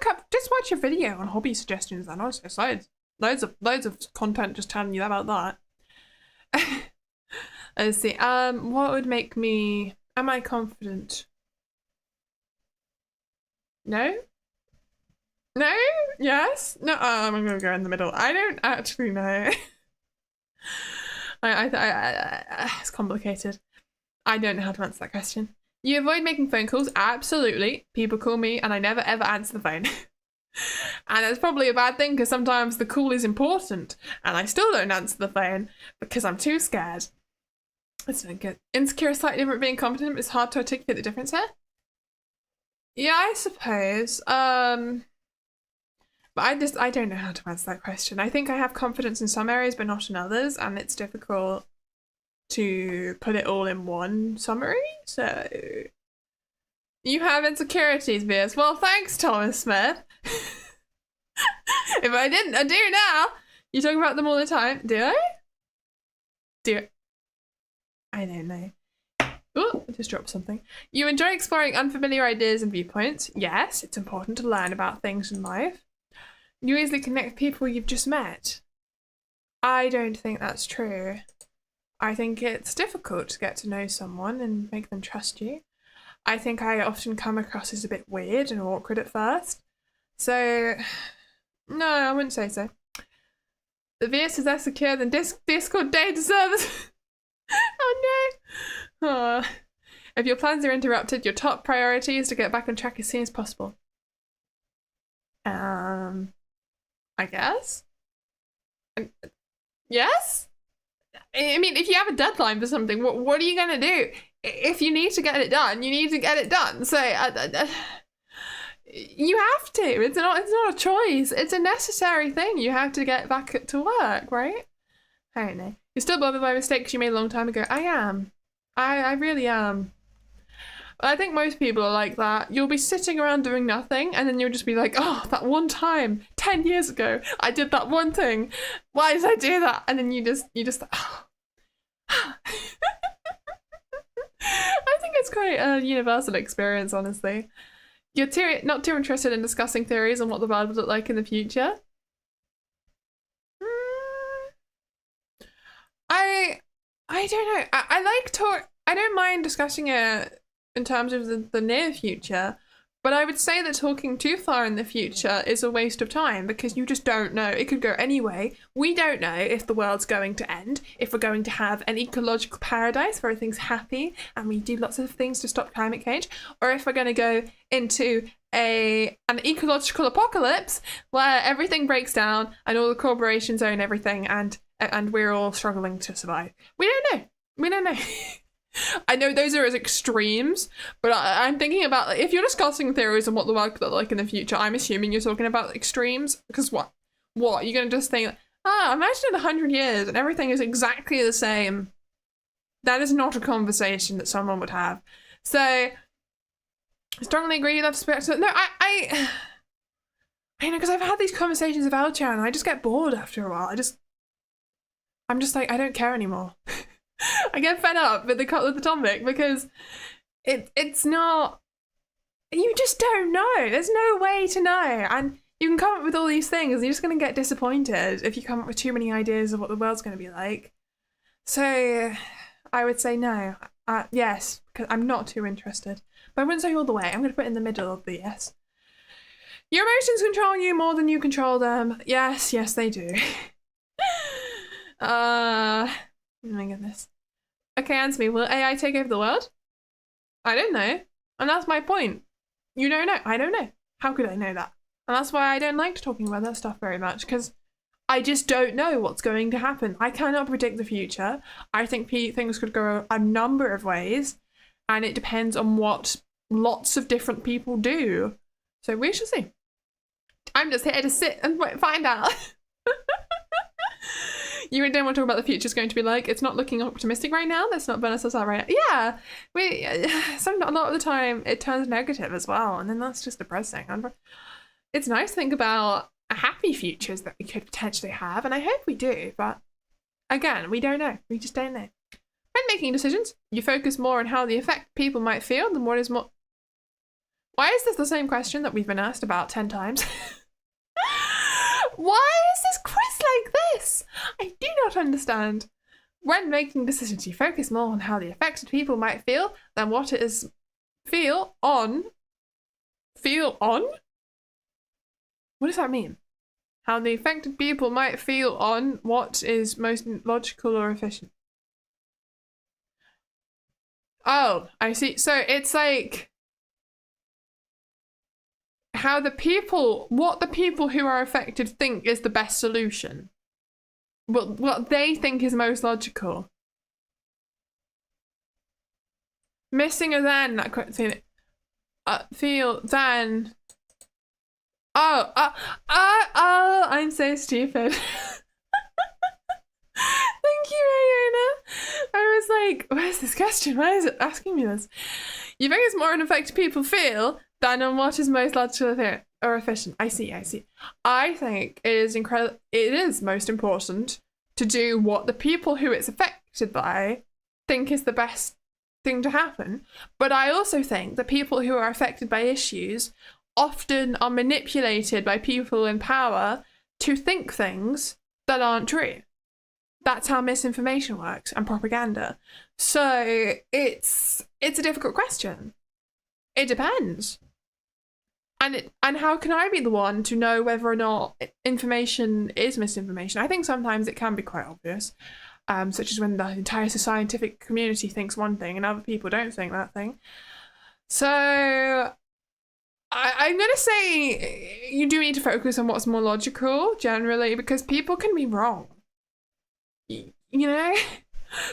watch a video on hobby suggestions and also loads of content just telling you about that. Let's see. What would make me? Am I confident? No? No? Yes? No, I'm gonna go in the middle. I don't actually know. It's complicated. I don't know how to answer that question. You avoid making phone calls? Absolutely. People call me and I never ever answer the phone. And that's probably a bad thing because sometimes the call is important and I still don't answer the phone because I'm too scared. That's not good. Insecure is slightly different being confident, but it's hard to articulate the difference here. Yeah, I suppose. But I don't know how to answer that question. I think I have confidence in some areas, but not in others, and it's difficult to put it all in one summary. So you have insecurities, Vieus. Well, thanks, Thomas Smith. If I didn't, I do now. You talk about them all the time. Do I? Do I don't know. Oh, I just dropped something. You enjoy exploring unfamiliar ideas and viewpoints. Yes, it's important to learn about things in life. You easily connect with people you've just met. I don't think that's true. I think it's difficult to get to know someone and make them trust you. I think I often come across as a bit weird and awkward at first. So, no, I wouldn't say so. The Vieus is less secure than Discord data servers. Oh no. Oh. If your plans are interrupted, your top priority is to get back on track as soon as possible. I guess? Yes? I mean, if you have a deadline for something, what are you going to do? If you need to get it done, you need to get it done. So you have to. It's not a choice. It's a necessary thing. You have to get back to work, right? I don't know. You're still bothered by mistakes you made a long time ago. I am. I really am. I think most people are like that. You'll be sitting around doing nothing, and then you'll just be like, oh, that one time, 10 years ago, I did that one thing. Why did I do that? And then you just oh. I think it's quite a universal experience, honestly. You're not too interested in discussing theories on what the world would look like in the future? I don't know. I like talk. I don't mind discussing it in terms of the near future, but I would say that talking too far in the future is a waste of time because you just don't know. It could go any way. We don't know if the world's going to end, if we're going to have an ecological paradise where everything's happy and we do lots of things to stop climate change, or if we're going to go into an ecological apocalypse where everything breaks down and all the corporations own everything and we're all struggling to survive. We don't know. We don't know. I know those are as extremes, but I'm thinking about, like, if you're discussing theories on what the world could look like in the future, I'm assuming you're talking about extremes, because what? You're going to just think, imagine in 100 years and everything is exactly the same. That is not a conversation that someone would have. So, I strongly agree with that perspective. No, I know, because I've had these conversations with Alchan and I just get bored after a while. I'm just like, I don't care anymore. I get fed up with the topic because it's not, you just don't know. There's no way to know. And you can come up with all these things and you're just going to get disappointed if you come up with too many ideas of what the world's going to be like. So I would say no. Yes, because I'm not too interested. But I wouldn't say all the way. I'm going to put it in the middle of the yes. Your emotions control you more than you control them. Yes, they do. Oh my goodness. Okay, answer me. Will AI take over the world? I don't know. And that's my point. You don't know. I don't know. How could I know that? And that's why I don't like talking about that stuff very much, because I just don't know what's going to happen. I cannot predict the future. I think things could go a number of ways, and it depends on what lots of different people do. So we shall see. I'm just here to sit and find out. You don't want to talk about the future is going to be like. It's not looking optimistic right now. Let's not burn ourselves out right now. Yeah, a lot of the time it turns negative as well, and then that's just depressing. It's nice to think about happy futures that we could potentially have, and I hope we do, but again, we don't know. We just don't know. When making decisions, you focus more on how the effect people might feel than what is more... Why is this the same question that we've been asked about 10 times? Why is this quiz like this? I do not understand. When making decisions, you focus more on how the affected people might feel than what it is feel on? What does that mean? How the affected people might feel on what is most logical or efficient. Oh, I see. So it's like how what the people who are affected think is the best solution. What they think is most logical. Missing a then, that quite thing. Feel then. Oh, I'm so stupid. Thank you, Ayona. I was like, where's this question? Why is it asking me this? You focus more on affected people feel than on what is most logical or efficient. I see. I think it is most important to do what the people who it's affected by think is the best thing to happen. But I also think that people who are affected by issues often are manipulated by people in power to think things that aren't true. That's how misinformation works and propaganda. So it's a difficult question. It depends. And how can I be the one to know whether or not information is misinformation? I think sometimes it can be quite obvious, such as when the entire scientific community thinks one thing and other people don't think that thing. So I'm going to say you do need to focus on what's more logical generally, because people can be wrong. You know?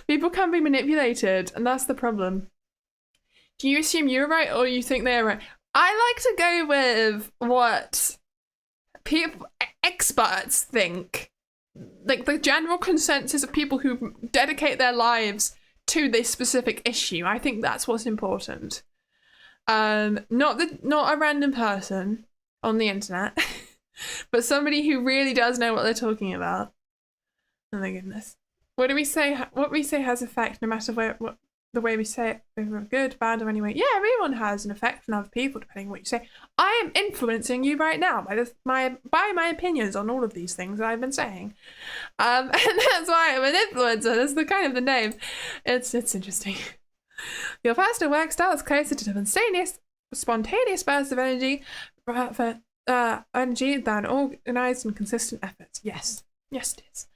People can be manipulated, and that's the problem. Do you assume you're right or you think they're right? I like to go with what people, experts think. Like the general consensus of people who dedicate their lives to this specific issue. I think that's what's important. Not a random person on the internet, but somebody who really does know what they're talking about. Oh my goodness. What we say has effect no matter what the way we say it, whether we're good, bad, or anyway. Yeah, everyone has an effect on other people depending on what you say. I am influencing you right now by my opinions on all of these things that I've been saying. And that's why I'm an influencer. That's the kind of the name. It's interesting. Your personal work style is closer to the spontaneous burst of energy than organized and consistent efforts. Yes, it is.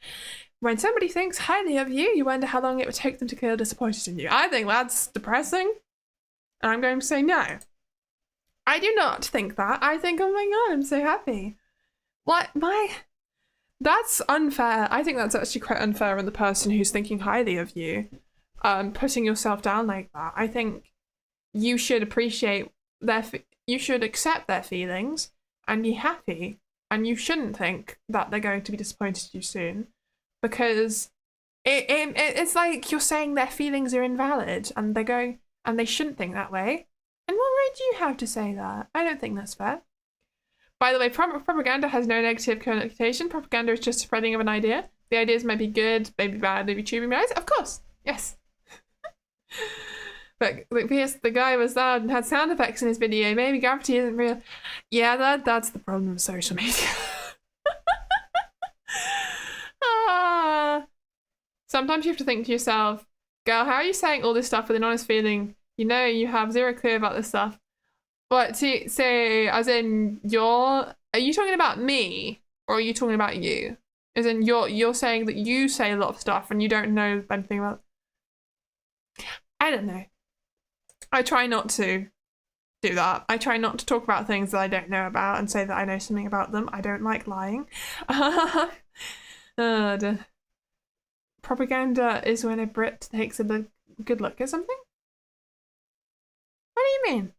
When somebody thinks highly of you, you wonder how long it would take them to feel disappointed in you. I think that's depressing. And I'm going to say no. I do not think that. I think, oh my god, I'm so happy. That's unfair. I think that's actually quite unfair on the person who's thinking highly of you. Putting yourself down like that. I think you should appreciate you should accept their feelings and be happy. And you shouldn't think that they're going to be disappointed in you soon. Because it's like you're saying their feelings are invalid and they shouldn't think that way. And what right do you have to say that? I don't think that's fair. By the way, propaganda has no negative connotation. Propaganda is just spreading of an idea. The ideas may be good, may be bad, may be true, may be nice. Of course, yes. But Vieus, the guy was loud and had sound effects in his video. Maybe gravity isn't real. Yeah, that's the problem with social media. Sometimes you have to think to yourself, girl, how are you saying all this stuff with an honest feeling? You know you have zero clue about this stuff. But to say, as in are you talking about me or are you talking about you? As in you're saying that you say a lot of stuff and you don't know anything about it. I don't know. I try not to do that. I try not to talk about things that I don't know about and say that I know something about them. I don't like lying. Propaganda is when a Brit takes a good look at something? What do you mean?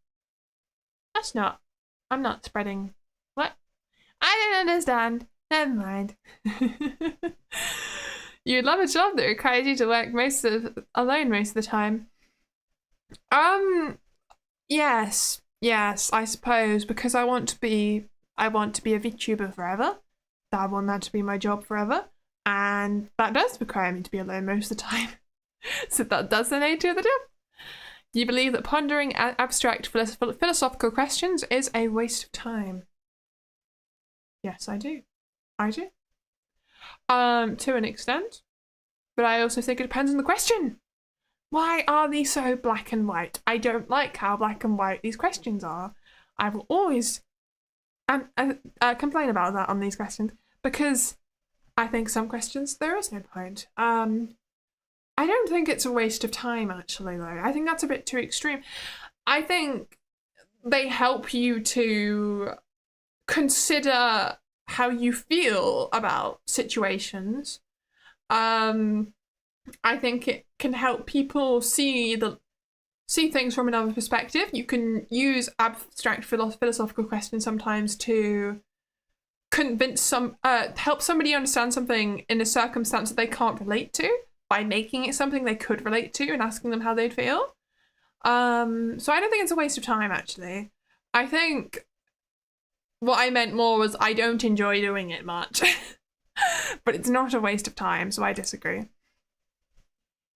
I'm not spreading. What? I don't understand. Never mind. You'd love a job that requires you to work alone most of the time. Yes, I suppose, because I want to be a VTuber forever. I want that to be my job forever. And that does require me to be alone most of the time. So that does the nature of the job. You believe that pondering abstract philosophical questions is a waste of time. Yes, I do. To an extent. But I also think it depends on the question. Why are these so black and white? I don't like how black and white these questions are. I will always complain about that on these questions. Because I think some questions, there is no point. I don't think it's a waste of time, actually, though. I think that's a bit too extreme. I think they help you to consider how you feel about situations. I think it can help people see things from another perspective. You can use abstract philosophical questions sometimes to help somebody understand something in a circumstance that they can't relate to by making it something they could relate to and asking them how they'd feel. So I don't think it's a waste of time, actually. I think what I meant more was I don't enjoy doing it much. But it's not a waste of time, so I disagree.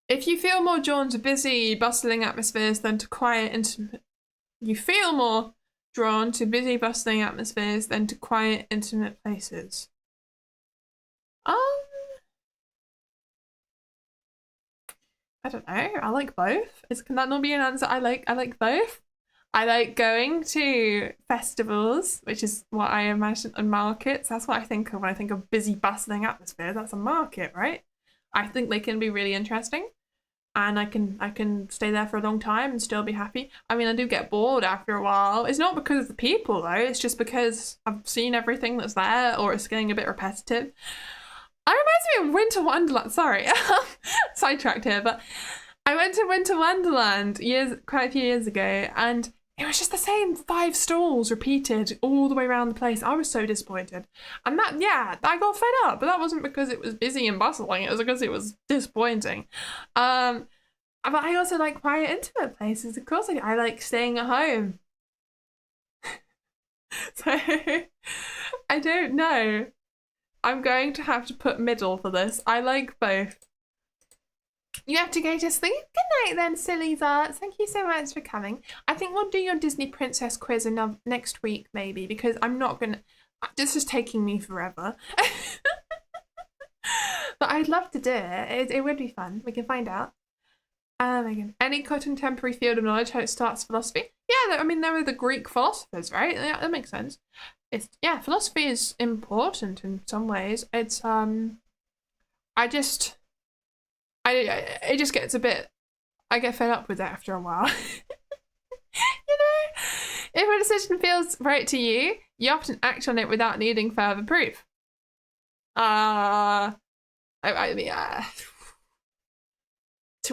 If you feel more drawn to busy, bustling atmospheres than to quiet, intimate... You feel more drawn to busy, bustling atmospheres than to quiet, intimate places. I don't know. I like both. Can that not be an answer? I like both. I like going to festivals, which is what I imagine, and markets. That's what I think of when I think of busy, bustling atmosphere. That's a market, right? I think they can be really interesting. And I can stay there for a long time and still be happy. I mean, I do get bored after a while. It's not because of the people, though. It's just because I've seen everything that's there, or it's getting a bit repetitive. reminds me of Winter Wonderland. Sorry, sidetracked here, but I went to Winter Wonderland quite a few years ago, and it was just the same 5 stalls repeated all the way around the place. I was so disappointed. And I got fed up, but that wasn't because it was busy and bustling. It was because it was disappointing. But I also like quiet, intimate places. Of course, I like staying at home. So, I don't know. I'm going to have to put middle for this. I like both. You have to go to sleep? Good night then, sillies arts. Thank you so much for coming. I think we'll do your Disney Princess quiz next week, maybe, because I'm not going to... This is taking me forever. But I'd love to do it. It would be fun. We can find out. Any contemporary field of knowledge, how it starts philosophy? Yeah, I mean, there were the Greek philosophers, right? Yeah, that makes sense. Philosophy is important in some ways. It's, it just gets a bit, I get fed up with it after a while. You know, if a decision feels right to you, you often act on it without needing further proof. To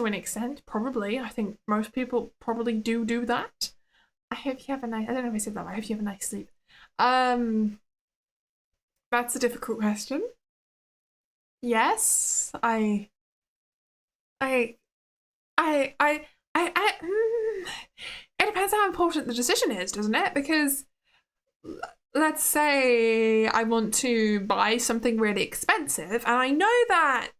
an extent, probably. I think most people probably do that. I hope you have a nice, I don't know if I said that right. I hope you have a nice sleep. That's a difficult question. Yes, it depends how important the decision is, doesn't it? Because let's say I want to buy something really expensive and I know that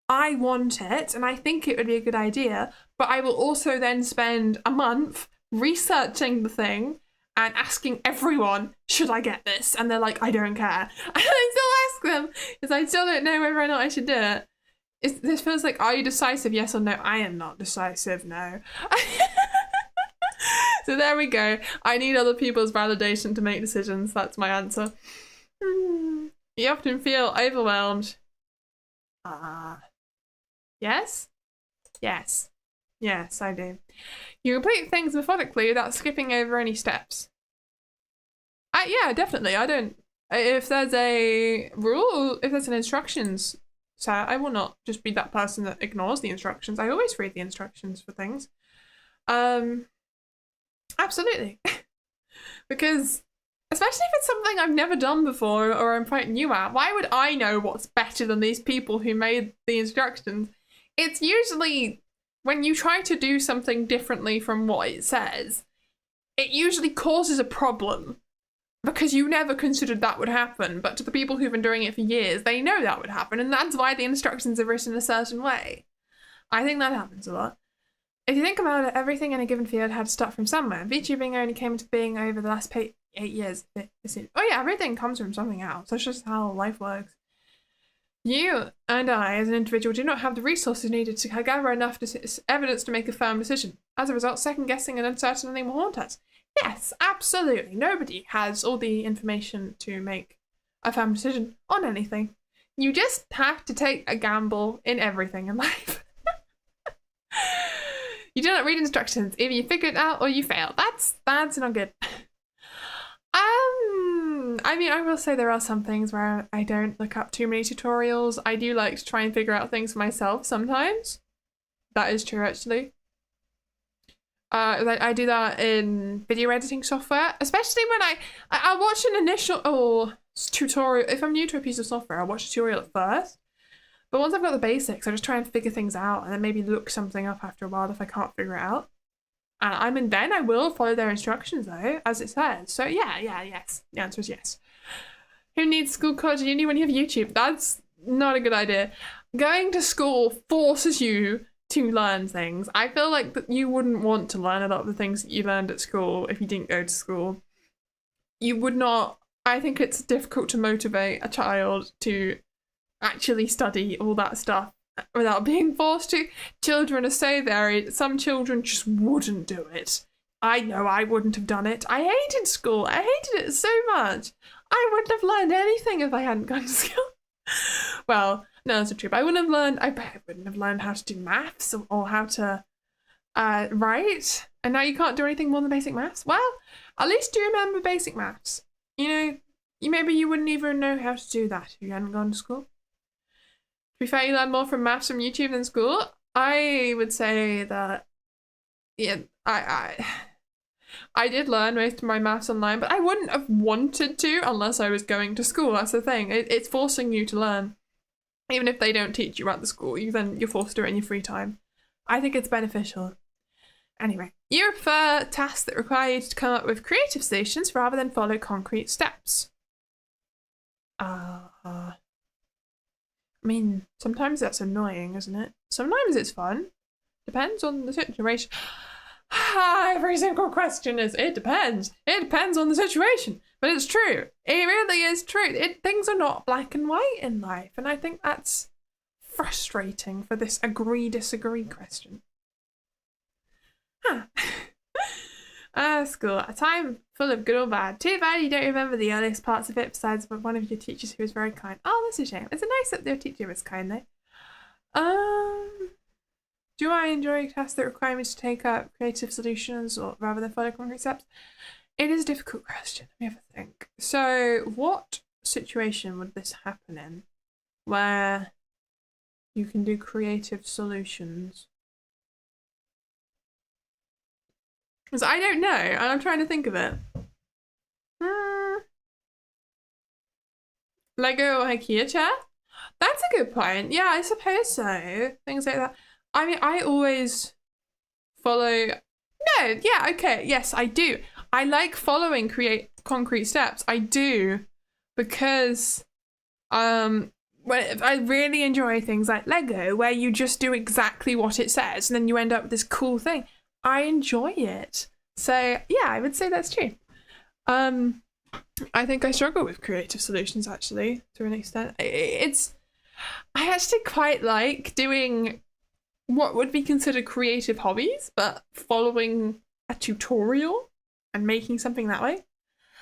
I want it and I think it would be a good idea, but I will also then spend a month researching the thing and asking everyone, should I get this? And they're like, I don't care. And I still ask them because I still don't know whether or not I should do it. This feels like, are you decisive? Yes or no? I am not decisive, no. So there we go. I need other people's validation to make decisions. That's my answer. You often feel overwhelmed. Yes? Yes. Yes, I do. You complete things methodically without skipping over any steps. Yeah, definitely. I don't... If there's a rule, if there's an instructions set, I will not just be that person that ignores the instructions. I always read the instructions for things. Absolutely. Because, especially if it's something I've never done before or I'm quite new at, why would I know what's better than these people who made the instructions? It's usually, when you try to do something differently from what it says, it usually causes a problem. Because you never considered that would happen, but to the people who've been doing it for years, they know that would happen, and that's why the instructions are written a certain way. I think that happens a lot. If you think about it, everything in a given field had to start from somewhere. VTubing only came into being over the last 8 years. Oh yeah, everything comes from something else. That's just how life works. You and I, as an individual, do not have the resources needed to gather enough evidence to make a firm decision. As a result, second-guessing and uncertainty will haunt us. Yes, absolutely. Nobody has all the information to make a firm decision on anything. You just have to take a gamble in everything in life. You do not read instructions. Either you figure it out or you fail. That's not good. I mean, I will say there are some things where I don't look up too many tutorials. I do like to try and figure out things for myself sometimes. That is true, actually. I do that in video editing software, especially when I'll watch an initial tutorial. If I'm new to a piece of software, I'll watch a tutorial at first. But once I've got the basics, I just try and figure things out and then maybe look something up after a while if I can't figure it out. And then I will follow their instructions though, as it says. So yes. The answer is yes. Who needs school, college, and uni when you have YouTube? That's not a good idea. Going to school forces you to learn things. I feel like that you wouldn't want to learn a lot of the things that you learned at school if you didn't go to school. You would not. I think it's difficult to motivate a child to actually study all that stuff without being forced to. Children are so varied. Some children just wouldn't do it. I know I wouldn't have done it. I hated school. I hated it so much. I wouldn't have learned anything if I hadn't gone to school. Well, no, that's not true. But I wouldn't have learned how to do maths or how to write. And now you can't do anything more than basic maths. Well, at least you remember basic maths. You know, maybe you wouldn't even know how to do that if you hadn't gone to school. be fair, you learn more from maths from YouTube than school. I would say that, yeah, I did learn most of my maths online, but I wouldn't have wanted to unless I was going to school. That's the thing. It's forcing you to learn. Even if they don't teach you at the school, you're forced to do it in your free time. I think it's beneficial. Anyway, you prefer tasks that require you to come up with creative solutions rather than follow concrete steps. I mean, sometimes that's annoying, isn't it? Sometimes it's fun. Depends on the situation. Every single question is, it depends. It depends on the situation. But it's true. It really is true. Things are not black and white in life. And I think that's frustrating for this agree-disagree question. School. A time full of good or bad. Too bad you don't remember the earliest parts of it besides one of your teachers who was very kind. Oh, that's a shame. It's nice that their teacher was kind though. Do I enjoy tasks that require me to take up creative solutions or rather than follow concrete steps? It is a difficult question. Let me have a think. So what situation would this happen in where you can do creative solutions? Because I don't know, and I'm trying to think of it. Lego or IKEA chair? That's a good point. Yeah, I suppose so. Things like that. I mean, I always follow... No, yeah, okay, yes, I do. I like following concrete steps. I do. Because I really enjoy things like Lego, where you just do exactly what it says, and then you end up with this cool thing. I enjoy it. So yeah, I would say that's true. I think I struggle with creative solutions actually, to an extent. I actually quite like doing what would be considered creative hobbies, but following a tutorial and making something that way.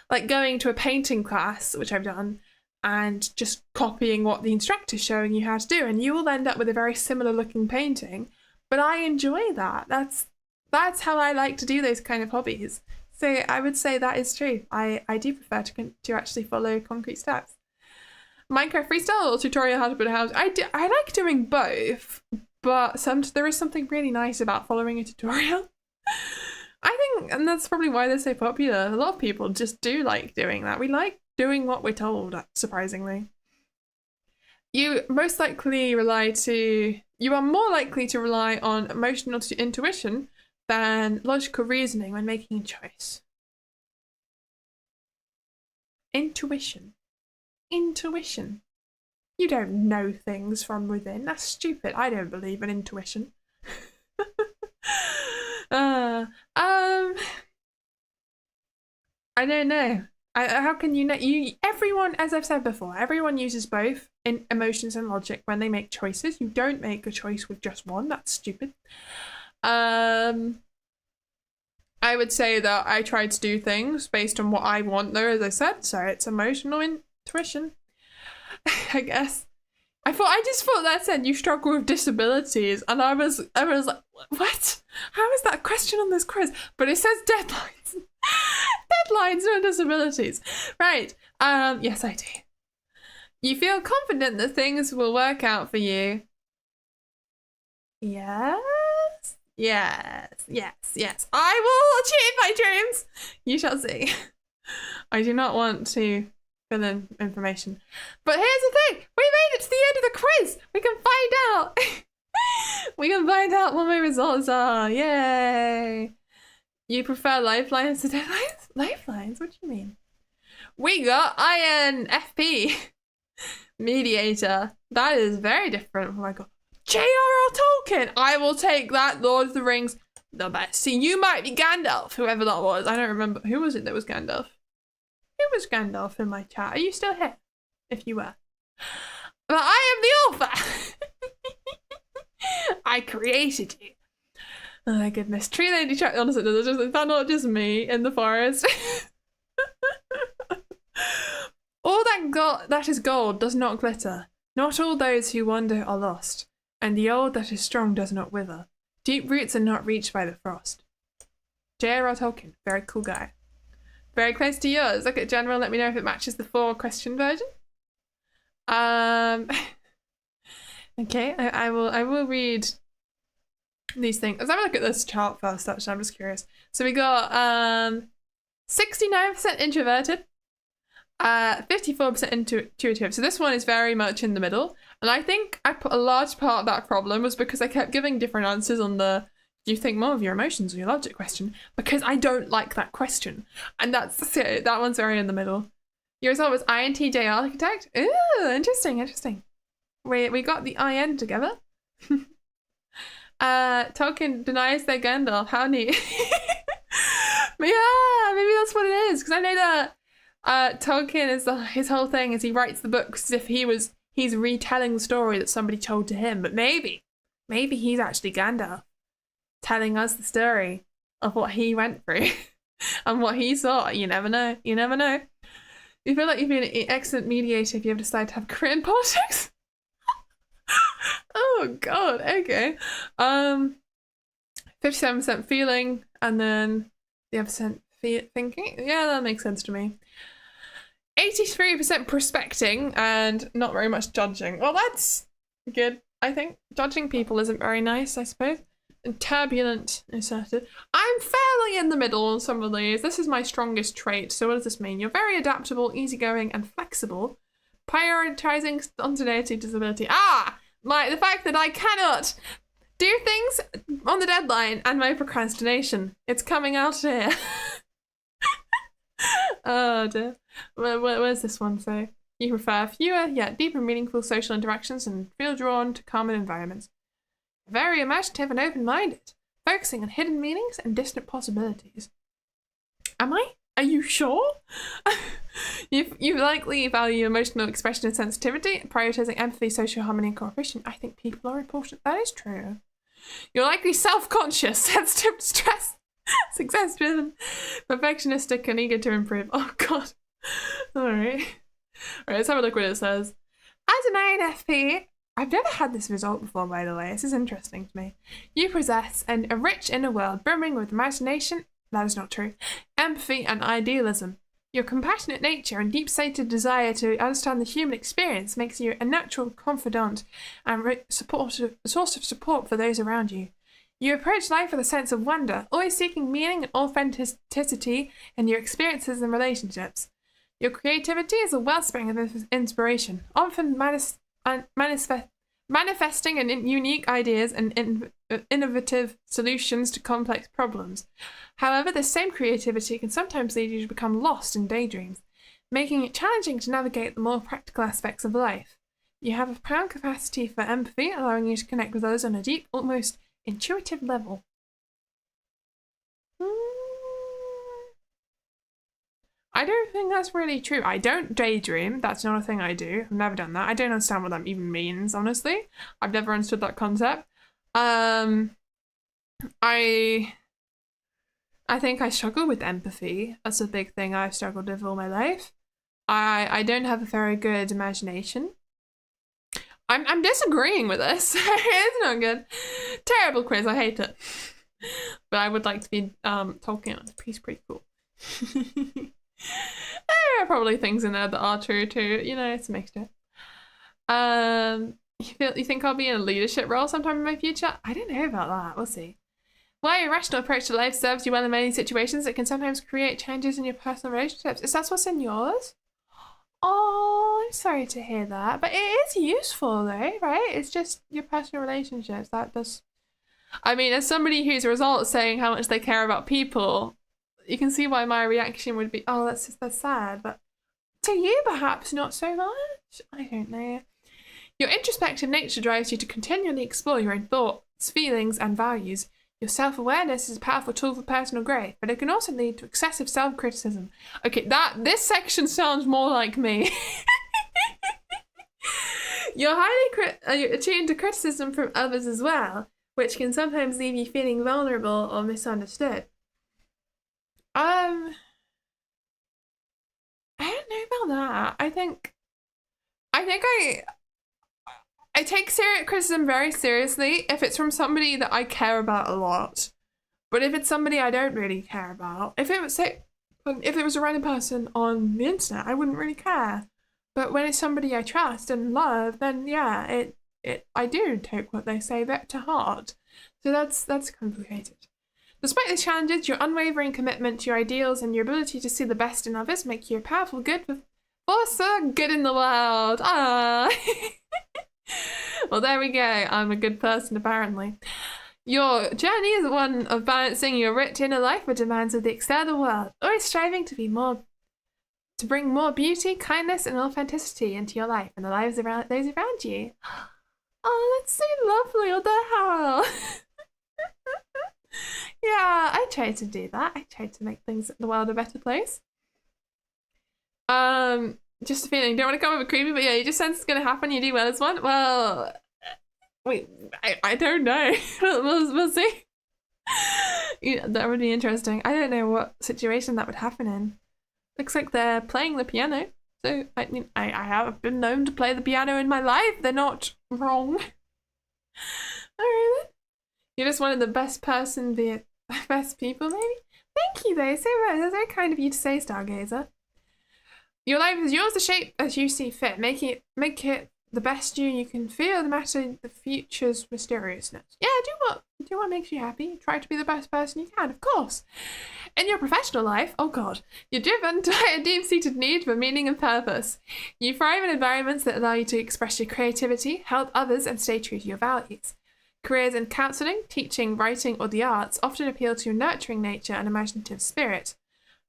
Like going to a painting class, which I've done, and just copying what the instructor's showing you how to do, and you will end up with a very similar looking painting. But I enjoy that. That's how I like to do those kind of hobbies. So I would say that is true. I do prefer to actually follow concrete steps. Minecraft freestyle or tutorial how to build a house? I like doing both, but there is something really nice about following a tutorial. I think, and that's probably why they're so popular. A lot of people just do like doing that. We like doing what we're told, surprisingly. You are more likely to rely on emotional intuition than logical reasoning when making a choice. Intuition. You don't know things from within. That's stupid. I don't believe in intuition. I don't know. How can you know? Everyone, as I've said before, everyone uses both in emotions and logic when they make choices. You don't make a choice with just one. That's stupid. I would say that I try to do things based on what I want though, as I said, so it's emotional intuition. I guess. I just thought that said you struggle with disabilities, and I was like, what? How is that a question on this quiz? But it says deadlines. Deadlines, not disabilities. Right. Yes, I do. You feel confident that things will work out for you. Yes. I will achieve my dreams. You shall see. I do not want to fill in information. But here's the thing. We made it to the end of the quiz. We can find out. We can find out what my results are. Yay. You prefer lifelines to deadlines? Lifelines? What do you mean? We got INFP. Mediator. That is very different. Oh my god. J.R.R. Tolkien! I will take that. Lord of the Rings, the best. See, you might be Gandalf, whoever that was. I don't remember. Who was it that was Gandalf? Who was Gandalf in my chat? Are you still here? If you were. But I am the author! I created you. Oh my goodness. Tree Lady chat, honestly, is that not just me in the forest? All that is gold does not glitter. Not all those who wander are lost. And the old that is strong does not wither. Deep roots are not reached by the frost. J.R.R. Tolkien, very cool guy. Very close to yours. Look at general, let me know if it matches the 4-question version. Okay, I will read these things. Let's have a look at this chart first, actually. I'm just curious. So we got 69% introverted, 54% intuitive. So this one is very much in the middle. And I think I put a large part of that problem was because I kept giving different answers on the do you think more of your emotions or your logic question? Because I don't like that question. And that's it. That one's very in the middle. Your result was INTJ architect. Ooh, interesting. We got the IN together. Tolkien denies their Gandalf. How neat. But yeah, maybe that's what it is. Because I know that Tolkien is his whole thing is he writes the books as if he's retelling the story that somebody told to him. But maybe he's actually Gandalf, telling us the story of what he went through and what he saw. You never know. You feel like you've been an excellent mediator if you ever decide to have a career in politics. Oh god, okay. 57% feeling, and then the other percent thinking. Yeah, that makes sense to me. 83% prospecting, and not very much judging. Well, that's good, I think. Judging people isn't very nice, I suppose. And turbulent, assertive. I'm fairly in the middle on some of these. This is my strongest trait. So what does this mean? You're very adaptable, easygoing, and flexible. Prioritizing spontaneity, disability. The fact that I cannot do things on the deadline and my procrastination. It's coming out here. Oh dear. Where's this one say? You prefer fewer yet deeper meaningful social interactions and feel drawn to calmer environments. Very imaginative and open-minded, focusing on hidden meanings and distant possibilities. Am I? Are you sure? You likely value emotional expression and sensitivity, prioritizing empathy, social harmony, and cooperation. I think people are important. That is true. You're likely self-conscious, sensitive to stress, success-driven, perfectionistic, and eager to improve. Oh god. Alright, let's have a look what it says. As an INFP, I've never had this result before, by the way. This is interesting to me. You possess a rich inner world brimming with imagination, that is not true, empathy and idealism. Your compassionate nature and deep-seated desire to understand the human experience makes you a natural confidant and a source of support for those around you. You approach life with a sense of wonder, always seeking meaning and authenticity in your experiences and relationships. Your creativity is a wellspring of inspiration, often manifesting in unique ideas and innovative solutions to complex problems. However, this same creativity can sometimes lead you to become lost in daydreams, making it challenging to navigate the more practical aspects of life. You have a profound capacity for empathy, allowing you to connect with others on a deep, almost intuitive level. I don't think that's really true. I don't daydream. That's not a thing I do. I've never done that. I don't understand what that even means, honestly. I've never understood that concept. I think I struggle with empathy. That's a big thing I've struggled with all my life. I don't have a very good imagination. I'm disagreeing with this. It's not good. Terrible quiz. I hate it. But I would like to be Tolkien. He's pretty cool. There are probably things in there that are true too. You know, it's a mixture. You think I'll be in a leadership role sometime in my future? I don't know about that. We'll see. While your rational approach to life serves you well in many situations, it can sometimes create changes in your personal relationships. Is that what's in yours? Oh, I'm sorry to hear that. But it is useful though, right? It's just your personal relationships. That does... I mean, as somebody whose results saying how much they care about people, you can see why my reaction would be, oh, that's sad. But to you, perhaps not so much. I don't know. Your introspective nature drives you to continually explore your own thoughts, feelings, and values. Your self-awareness is a powerful tool for personal growth, but it can also lead to excessive self-criticism. Okay, this section sounds more like me. You're highly attuned to criticism from others as well, which can sometimes leave you feeling vulnerable or misunderstood. I don't know about that. I think I take criticism very seriously if it's from somebody that I care about a lot. But if it's somebody I don't really care about, if it was a random person on the internet, I wouldn't really care. But when it's somebody I trust and love, then yeah, I do take what they say back to heart. So that's complicated. Despite the challenges, your unwavering commitment to your ideals and your ability to see the best in others make you a powerful force for good in the world. Ah. Well, there we go. I'm a good person, apparently. Your journey is one of balancing your rich inner life with demands of the external world, always striving to bring more beauty, kindness, and authenticity into your life and the lives around those around you. Oh, that's so lovely. What the hell? Yeah, I try to do that. I try to make things in the world a better place. Just a feeling. Don't want to come over creepy, but yeah, you just sense it's gonna happen. You do well as one. Well, wait, I don't know. we'll see. Yeah, that would be interesting. I don't know what situation that would happen in. Looks like they're playing the piano. So I mean, I have been known to play the piano in my life. They're not wrong. Alright then. You're just one of the best people, maybe? Thank you though, so much. That's very kind of you to say, Stargazer. Your life is yours to shape as you see fit. Make it the best you can feel, no matter the future's mysteriousness. Yeah, do what makes you happy. Try to be the best person you can, of course. In your professional life, oh god, you're driven by a deep-seated need for meaning and purpose. You thrive in environments that allow you to express your creativity, help others, and stay true to your values. Careers in counselling, teaching, writing, or the arts often appeal to your nurturing nature and imaginative spirit.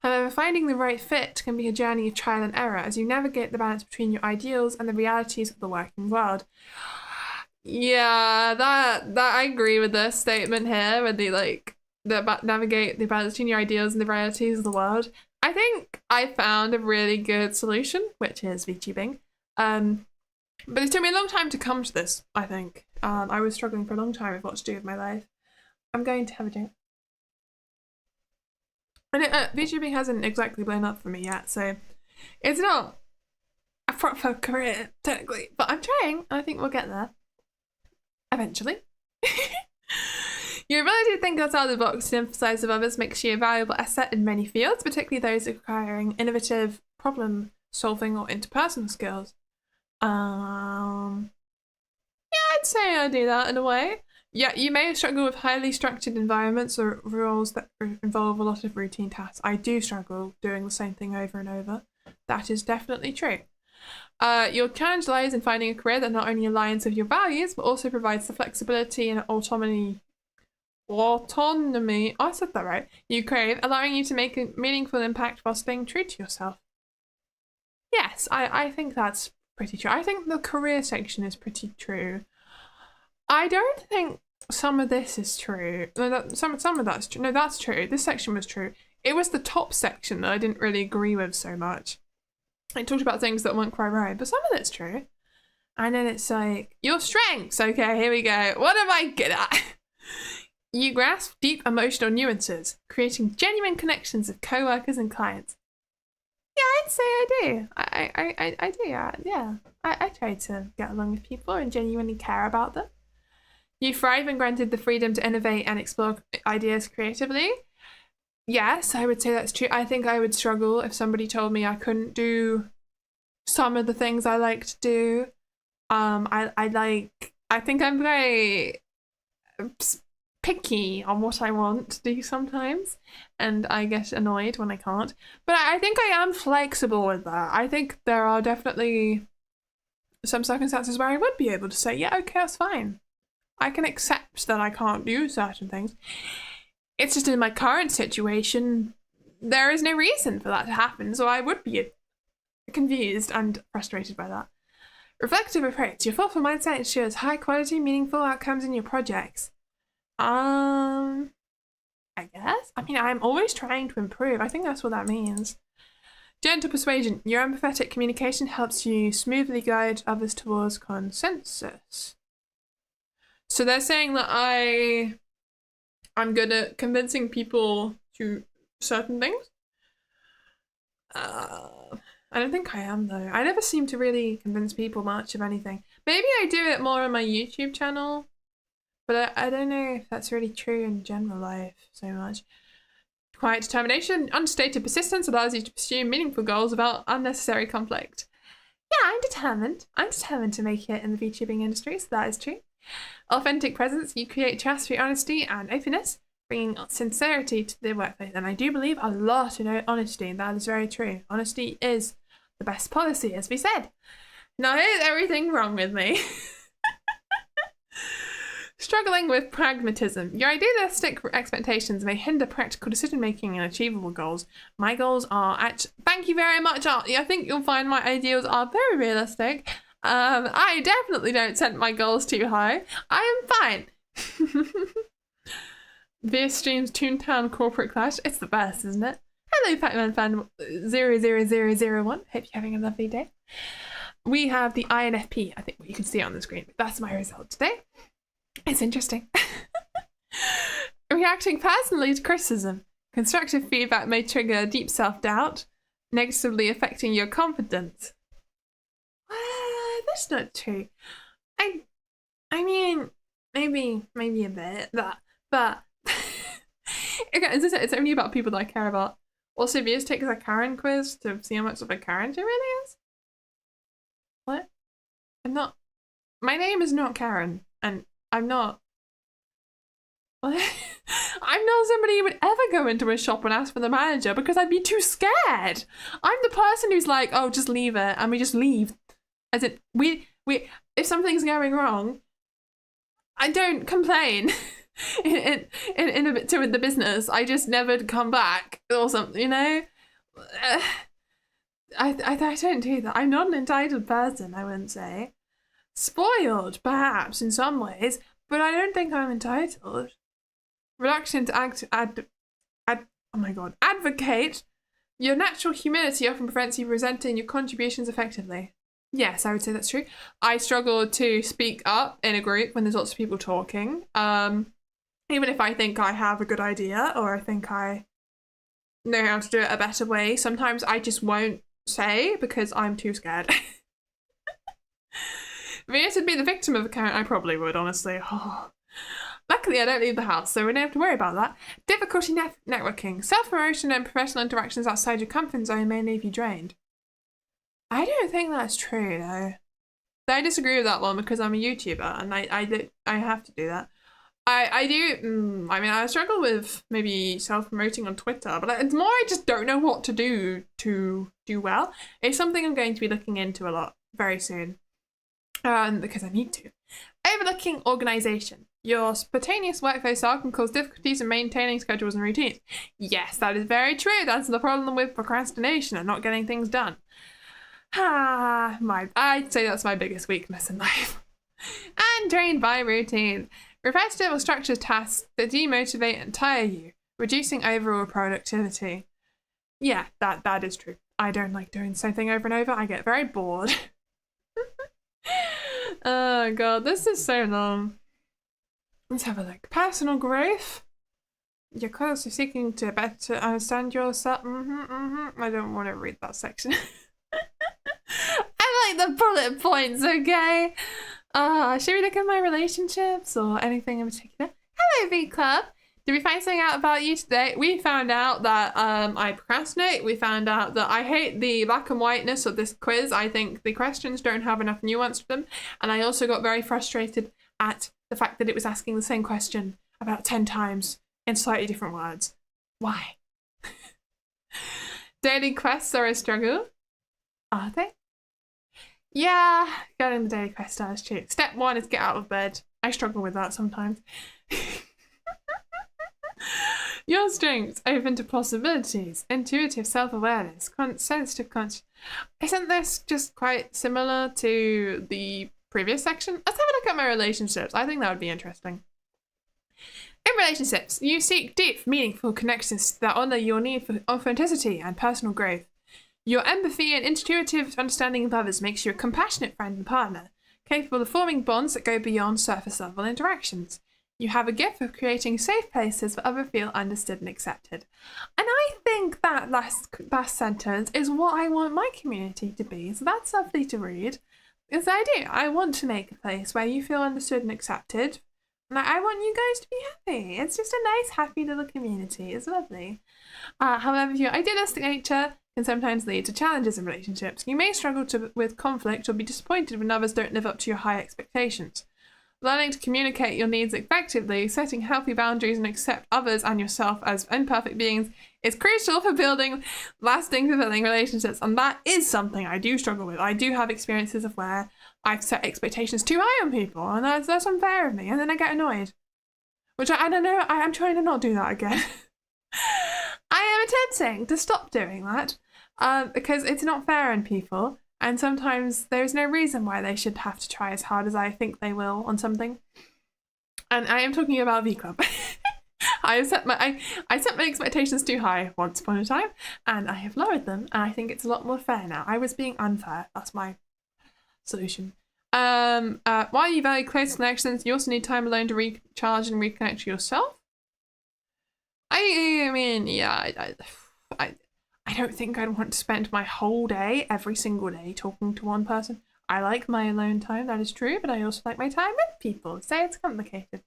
However, finding the right fit can be a journey of trial and error as you navigate the balance between your ideals and the realities of the working world. Yeah, that I agree with this statement here, with navigate the balance between your ideals and the realities of the world. I think I found a really good solution, which is VTubing. But it took me a long time to come to this, I think. I was struggling for a long time with what to do with my life. I'm going to have a drink. And VTubing hasn't exactly blown up for me yet, so it's not a proper career, technically. But I'm trying, and I think we'll get there. Eventually. Your ability to think outside the box and emphasize of others makes you a valuable asset in many fields, particularly those requiring innovative problem solving or interpersonal skills. Yeah, I'd say I do that in a way. Yeah, you may struggle with highly structured environments or roles that involve a lot of routine tasks. I do struggle doing the same thing over and over. That is definitely true. Your challenge lies in finding a career that not only aligns with your values, but also provides the flexibility and autonomy, I said that right, you crave, allowing you to make a meaningful impact while staying true to yourself. Yes, I think that's pretty true. I think the career section is pretty true. I don't think some of this is true. No, some of that's true. No, that's true. This section was true. It was the top section that I didn't really agree with so much. It talked about things that weren't quite right, but some of it's true. And then it's like, your strengths. Okay, here we go. What am I good at? You grasp deep emotional nuances, creating genuine connections with co-workers and clients. Yeah, I'd say I do. I do, yeah. I try to get along with people and genuinely care about them. You thrive and granted the freedom to innovate and explore ideas creatively. Yes, I would say that's true. I think I would struggle if somebody told me I couldn't do some of the things I like to do. I think I'm very picky on what I want to do sometimes, and I get annoyed when I can't. But I think I am flexible with that. I think there are definitely some circumstances where I would be able to say, yeah, okay, that's fine. I can accept that I can't do certain things. It's just in my current situation, there is no reason for that to happen, so I would be confused and frustrated by that. Reflective approach. Your thoughtful mindset ensures high quality, meaningful outcomes in your projects. I guess. I mean, I'm always trying to improve. I think that's what that means. Gentle persuasion. Your empathetic communication helps you smoothly guide others towards consensus. So they're saying that I'm good at convincing people to certain things. I don't think I am though. I never seem to really convince people much of anything. Maybe I do it more on my YouTube channel, but I don't know if that's really true in general life so much. Quiet determination, unstated persistence allows you to pursue meaningful goals without unnecessary conflict. Yeah, I'm determined. I'm determined to make it in the VTubing industry, so that is true. Authentic presence, you create trust through honesty and openness, bringing sincerity to the workplace. And I do believe a lot in honesty, and that is very true. Honesty is the best policy, as we said. Now, here's everything wrong with me. Struggling with pragmatism. Your idealistic expectations may hinder practical decision-making and achievable goals. My goals are thank you very much, Artie. I think you'll find my ideals are very realistic. I definitely don't set my goals too high. I am fine. Vieus streams Toontown Corporate Clash. It's the best, isn't it? Hello, Pac-Man fan 00001. Hope you're having a lovely day. We have the INFP. I think you can see it on the screen, but that's my result today. It's interesting. Reacting personally to criticism. Constructive feedback may trigger deep self-doubt, negatively affecting your confidence. That's not true. I mean, maybe a bit, but okay, it's only about people that I care about. Also, Vieus takes a Karen quiz to see how much of a Karen she really is. What? My name is not Karen, and I'm not. I'm not somebody who would ever go into a shop and ask for the manager because I'd be too scared. I'm the person who's like, oh, just leave it, and we just leave. As in, we if something's going wrong, I don't complain in a bit to the business. I just never come back or something, you know. I don't do that. I'm not an entitled person, I wouldn't say. Spoiled, perhaps, in some ways, but I don't think I'm entitled. Reluctant to advocate. Your natural humility often prevents you presenting your contributions effectively. Yes, I would say that's true. I struggle to speak up in a group when there's lots of people talking. Even if I think I have a good idea or I think I know how to do it a better way, sometimes I just won't say because I'm too scared. If I would be the victim of a Karen, I probably would, honestly. Oh. Luckily, I don't leave the house, so we don't have to worry about that. Difficulty networking. Self-promotion and professional interactions outside your comfort zone may leave you drained. I don't think that's true, though. I disagree with that one because I'm a YouTuber and I have to do that. I do, I mean, I struggle with maybe self-promoting on Twitter, but it's more I just don't know what to do well. It's something I'm going to be looking into a lot very soon. Because I need to. Overlooking organisation. Your spontaneous workflow style can cause difficulties in maintaining schedules and routines. Yes, that is very true. That's the problem with procrastination and not getting things done. I'd say that's my biggest weakness in life. And drained by routine. Repetitive or structured tasks that demotivate and tire you, reducing overall productivity. Yeah, that is true. I don't like doing the same thing over and over. I get very bored. Oh god, this is so long. Let's have a look. Personal growth. Your goals are seeking to better understand yourself. I don't want to read that section. I like the bullet points, okay? Should we look at my relationships or anything in particular? Hello, V Club. Did we find something out about you today? We found out that I procrastinate. We found out that I hate the black and whiteness of this quiz. I think the questions don't have enough nuance to them. And I also got very frustrated at the fact that it was asking the same question about 10 times in slightly different words. Why? Daily quests are a struggle. Are they? Yeah, getting the daily quest is true. Step 1 is get out of bed. I struggle with that sometimes. Your strengths open to possibilities, intuitive self-awareness, sensitive conscious. Isn't this just quite similar to the previous section? Let's have a look at my relationships. I think that would be interesting. In relationships, you seek deep, meaningful connections that honour your need for authenticity and personal growth. Your empathy and intuitive understanding of others makes you a compassionate friend and partner, capable of forming bonds that go beyond surface-level interactions. You have a gift of creating safe places where others feel understood and accepted. And I think that last sentence is what I want my community to be. So that's lovely to read. Because I do. I want to make a place where you feel understood and accepted. And I want you guys to be happy. It's just a nice, happy little community. It's lovely. However, your idealistic nature can sometimes lead to challenges in relationships. You may struggle with conflict or be disappointed when others don't live up to your high expectations. Learning to communicate your needs effectively, setting healthy boundaries, and accept others and yourself as imperfect beings is crucial for building lasting, fulfilling relationships. And that is something I do struggle with. I do have experiences of where I've set expectations too high on people, and that's unfair of me, and then I get annoyed. Which I don't know, I'm trying to not do that again. I am attempting to stop doing that, because it's not fair on people. And sometimes there's no reason why they should have to try as hard as I think they will on something. And I am talking about V Club. I set my expectations too high once upon a time, and I have lowered them, and I think it's a lot more fair now. I was being unfair. That's my solution. While you value close connections, you also need time alone to recharge and reconnect to yourself. I mean, yeah, I don't think I'd want to spend my whole day, every single day, talking to one person. I like my alone time, that is true, but I also like my time with people, so it's complicated.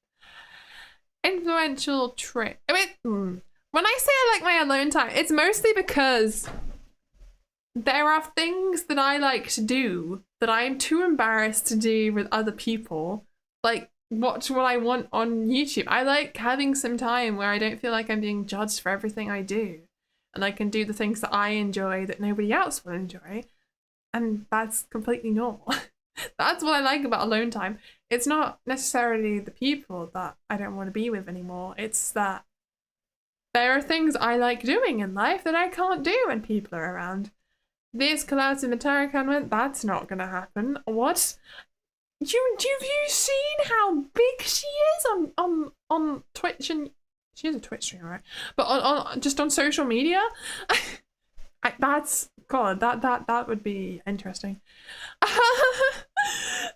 Influential trick. I mean, when I say I like my alone time, it's mostly because there are things that I like to do that I am too embarrassed to do with other people. Like, watch what I want on YouTube. I like having some time where I don't feel like I'm being judged for everything I do. And I can do the things that I enjoy that nobody else will enjoy. And that's completely normal. That's what I like about alone time. It's not necessarily the people that I don't want to be with anymore. It's that there are things I like doing in life that I can't do when people are around. This collabs in the tarot comment, that's not going to happen. What? Have you seen how big she is on Twitch? And she is a Twitch streamer, right? But on just on social media, that's God. That would be interesting.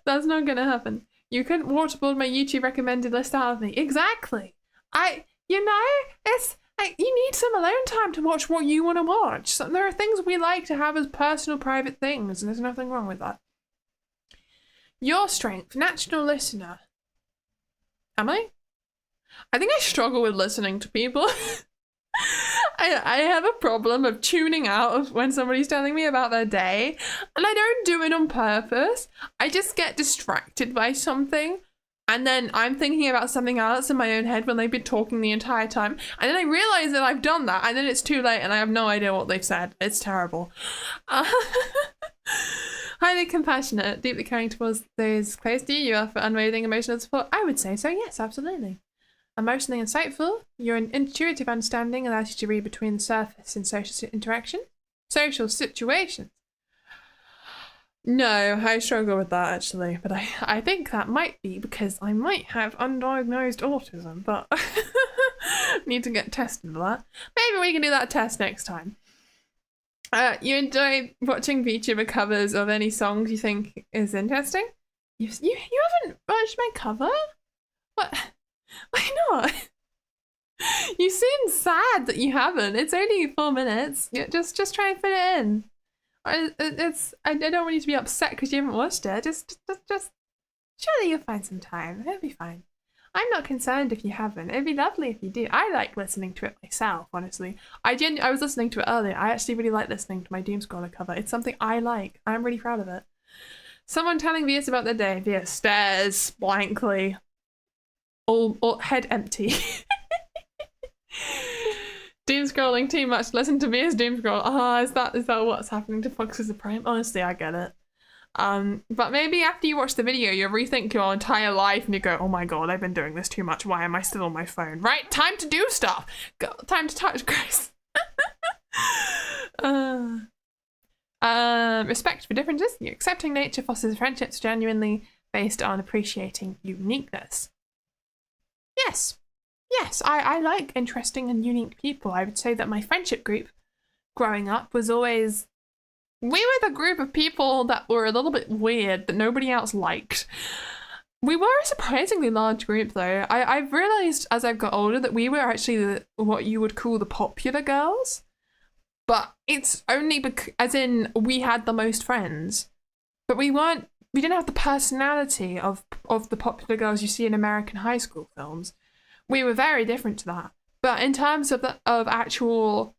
That's not gonna happen. You couldn't waterboard my YouTube recommended list out of me. Exactly. It's like you need some alone time to watch what you want to watch. So there are things we like to have as personal, private things, and there's nothing wrong with that. Your strength, natural listener. Am I? I think I struggle with listening to people. I have a problem of tuning out when somebody's telling me about their day, and I don't do it on purpose. I just get distracted by something, and then I'm thinking about something else in my own head when they've been talking the entire time, and then I realize that I've done that, and then it's too late and I have no idea what they've said. It's terrible. Highly compassionate, deeply caring towards those close to you. You offer unwavering emotional support. I would say so, yes, absolutely. Emotionally insightful, your intuitive understanding allows you to read between the surface in social situations. No, I struggle with that actually, but I think that might be because I might have undiagnosed autism, but need to get tested for that. Maybe we can do that test next time. You enjoy watching VTuber covers of any songs you think is interesting? You haven't watched my cover? What? Why not? You seem sad that you haven't. It's only 4 minutes. Just try and fit it in. I don't want you to be upset because you haven't watched it. Just surely you'll find some time. It'll be fine. I'm not concerned if you haven't. It'd be lovely if you do. I like listening to it myself, honestly. I was listening to it earlier. I actually really like listening to my Doomscroller cover. It's something I like. I'm really proud of it. Someone telling Vieus about their day. Vieus stares blankly. All head empty. Doom scrolling too much. Listen to Vieus doom scroll. Is that what's happening to Foxes of Prime? Honestly, I get it. But maybe after you watch the video, you'll rethink your entire life and you go, oh my god, I've been doing this too much. Why am I still on my phone? Right, time to do stuff. Time to touch grace. Respect for differences. Your accepting nature fosters friendships genuinely based on appreciating uniqueness. Yes, I like interesting and unique people. I would say that my friendship group growing up was always... We were the group of people that were a little bit weird that nobody else liked. We were a surprisingly large group though. I've realised as I've got older that we were actually what you would call the popular girls. But it's only because, as in, we had the most friends. But we didn't have the personality of the popular girls you see in American high school films. We were very different to that. But in terms of actual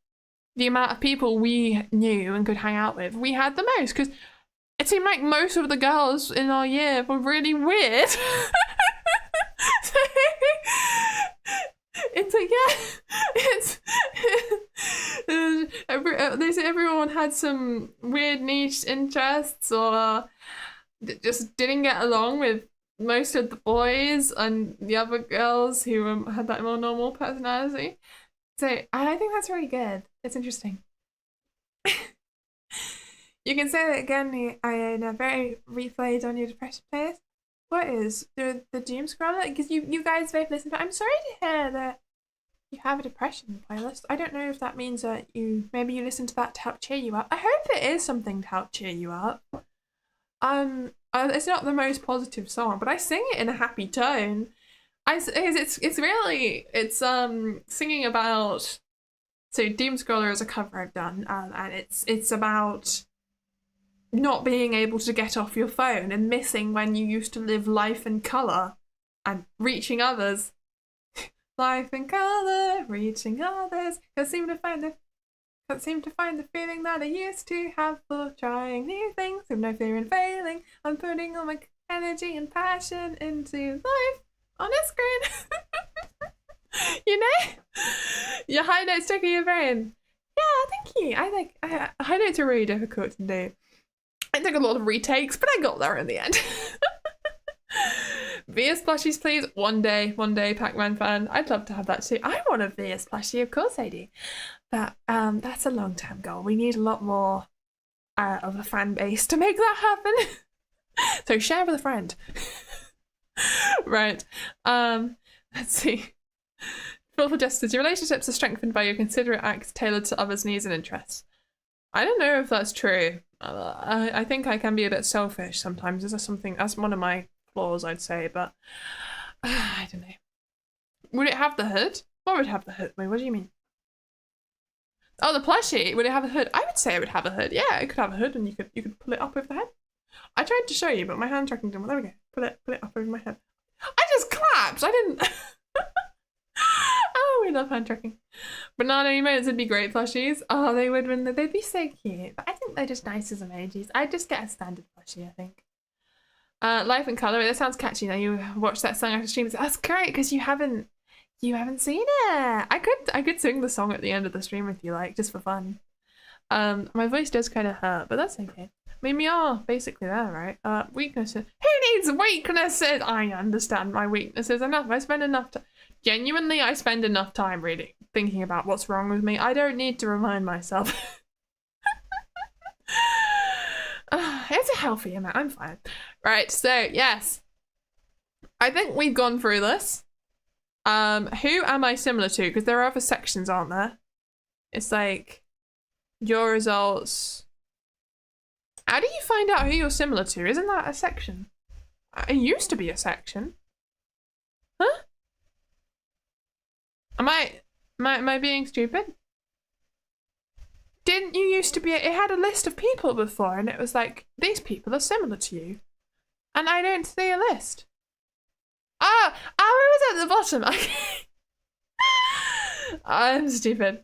the amount of people we knew and could hang out with, we had the most, because it seemed like most of the girls in our year were really weird. So, it's like, yeah, they say everyone had some weird niche interests or just didn't get along with most of the boys and the other girls who had that more normal personality. So, and I think that's really good. It's interesting. You can say that again in a very replayed on your depression playlist. What is the doom scroller? Because you guys both listen to. I'm sorry to hear that you have a depression playlist. I don't know if that means that maybe you listen to that to help cheer you up. I hope it is something to help cheer you up. It's not the most positive song, but I sing it in a happy tone. It's singing about. So Doom Scroller is a cover I've done, and it's about not being able to get off your phone and missing when you used to live life in colour and reaching others. Life in colour, reaching others. Can't seem to find the feeling that I used to have for trying new things with no fear in failing. I'm putting all my energy and passion into life on a screen. You know? Your high notes stuck in your brain. Yeah, thank you. I think high notes are really difficult to do. It took a lot of retakes, but I got there in the end. Vieus plushies, please. One day, Pac-Man fan. I'd love to have that too. I want a Vieus plushie, of course I do. But that's a long-term goal. We need a lot more of a fan base to make that happen. So share with a friend. Right. Let's see. Thoughtful justice. Your relationships are strengthened by your considerate acts tailored to others' needs and interests. I don't know if that's true. I think I can be a bit selfish sometimes. That's one of my flaws, I'd say, but I don't know. Would it have the hood? What would have the hood? Wait, what do you mean? Oh, the plushie. Would it have a hood? I would say it would have a hood. Yeah, it could have a hood, and you could pull it up over the head. I tried to show you, but my hand tracking didn't. Well, there we go. Pull it up over my head. I just clapped. I didn't. Oh, we love hand tracking. Banana emotes would be great plushies. Oh, they would when they'd be so cute. But I think they're just nice as emojis. I'd just get a standard plushie, I think. Life in Colour. That sounds catchy. Now you watch that song after stream. That's great because you haven't seen it. I could sing the song at the end of the stream if you like, just for fun. My voice does kind of hurt, but that's okay. I mean, we are basically there, right? Weaknesses. Who needs weaknesses? I understand my weaknesses enough. I spend enough time. Genuinely, I spend enough time really thinking about what's wrong with me. I don't need to remind myself. It's a healthy amount. I'm fine. Right, so yes. I think we've gone through this. Who am I similar to? Because there are other sections, aren't there? It's like your results. How do you find out who you're similar to? Isn't that a section? It used to be a section. Huh? Am I being stupid? Didn't you used to be? It had a list of people before, and it was like, these people are similar to you. And I don't see a list. Ah, it was at the bottom. Okay. I'm stupid.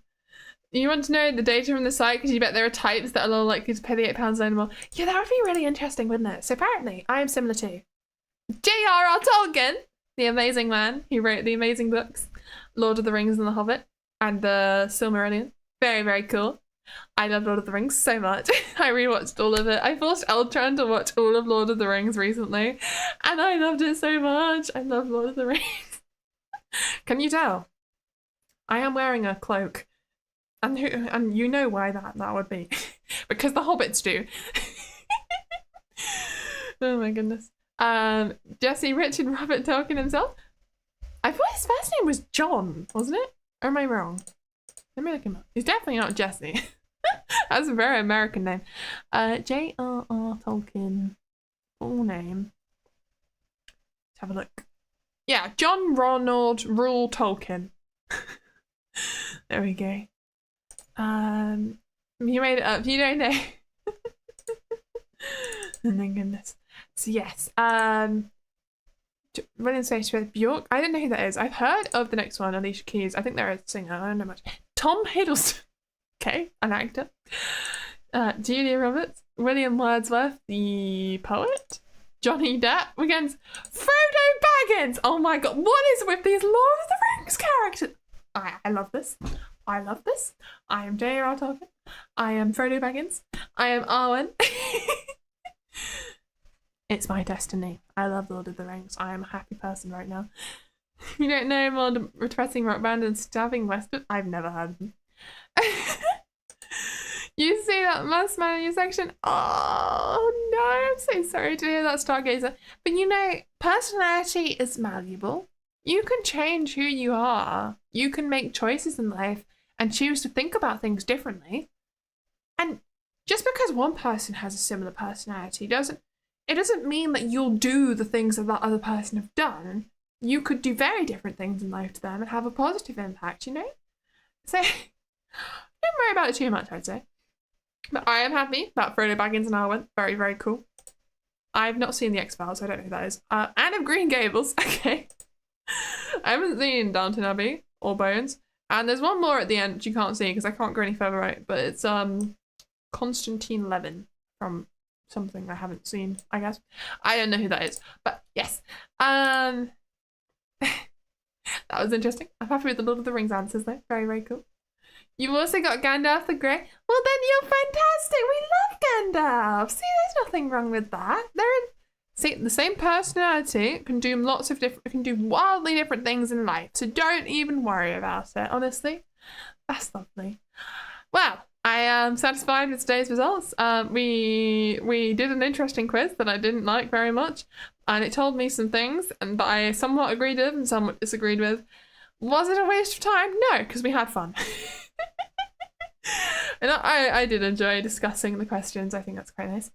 You want to know the data from the site because you bet there are types that are more likely to pay the £8 loan more. Yeah, that would be really interesting, wouldn't it? So apparently, I am similar to J.R.R. Tolkien, the amazing man who wrote the amazing books, Lord of the Rings and the Hobbit, and the Silmarillion. Very, very cool. I love Lord of the Rings so much. I rewatched all of it. I forced Eltran to watch all of Lord of the Rings recently, and I loved it so much. I love Lord of the Rings. Can you tell? I am wearing a cloak. And you know why that would be. Because the hobbits do. Oh my goodness. Jesse Richard Robert Tolkien himself. I thought his first name was John, wasn't it? Or am I wrong? Let me look him up. He's definitely not Jesse. That's a very American name. J.R.R. Tolkien. Full name. Let's have a look. Yeah, John Ronald Rule Tolkien. There we go. You made it up. You don't know. Oh my goodness. So yes. Running space with Bjork. I don't know who that is. I've heard of the next one, Alicia Keys. I think they're a singer. I don't know much. Tom Hiddleston. Okay, an actor. Julia Roberts, William Wordsworth, the poet, Johnny Depp against Frodo Baggins. Oh my god, what is with these Lord of the Rings characters? I love this. I love this. I am J.R.R. Tolkien. I am Frodo Baggins. I am Arwen. It's my destiny. I love Lord of the Rings. I am a happy person right now. You don't know more depressing rock band and stabbing Westwood? I've never heard of them. You see that must man in your section? Oh no, I'm so sorry to hear that, Stargazer. But you know, personality is malleable. You can change who you are. You can make choices in life and choose to think about things differently. And just because one person has a similar personality doesn't mean that you'll do the things that that other person have done. You could do very different things in life to them and have a positive impact, you know? So, don't worry about it too much, I'd say. But I am happy about Frodo Baggins and Arwen. Very, very cool. I've not seen The X-Files, so I don't know who that is. Anne of Green Gables, okay. I haven't seen Downton Abbey or Bones. And there's one more at the end which you can't see because I can't go any further right. But it's Constantine Levin from something I haven't seen, I guess. I don't know who that is. But yes. That was interesting. I'm happy with the Lord of the Rings answers though. Very, very cool. You've also got Gandalf the Grey. Well, then you're fantastic. We love Gandalf. See, there's nothing wrong with that. See, the same personality can do can do wildly different things in life. So don't even worry about it, honestly. That's lovely. Well, I am satisfied with today's results. We did an interesting quiz that I didn't like very much. And it told me some things that I somewhat agreed with and somewhat disagreed with. Was it a waste of time? No, because we had fun. And I did enjoy discussing the questions. I think that's quite nice.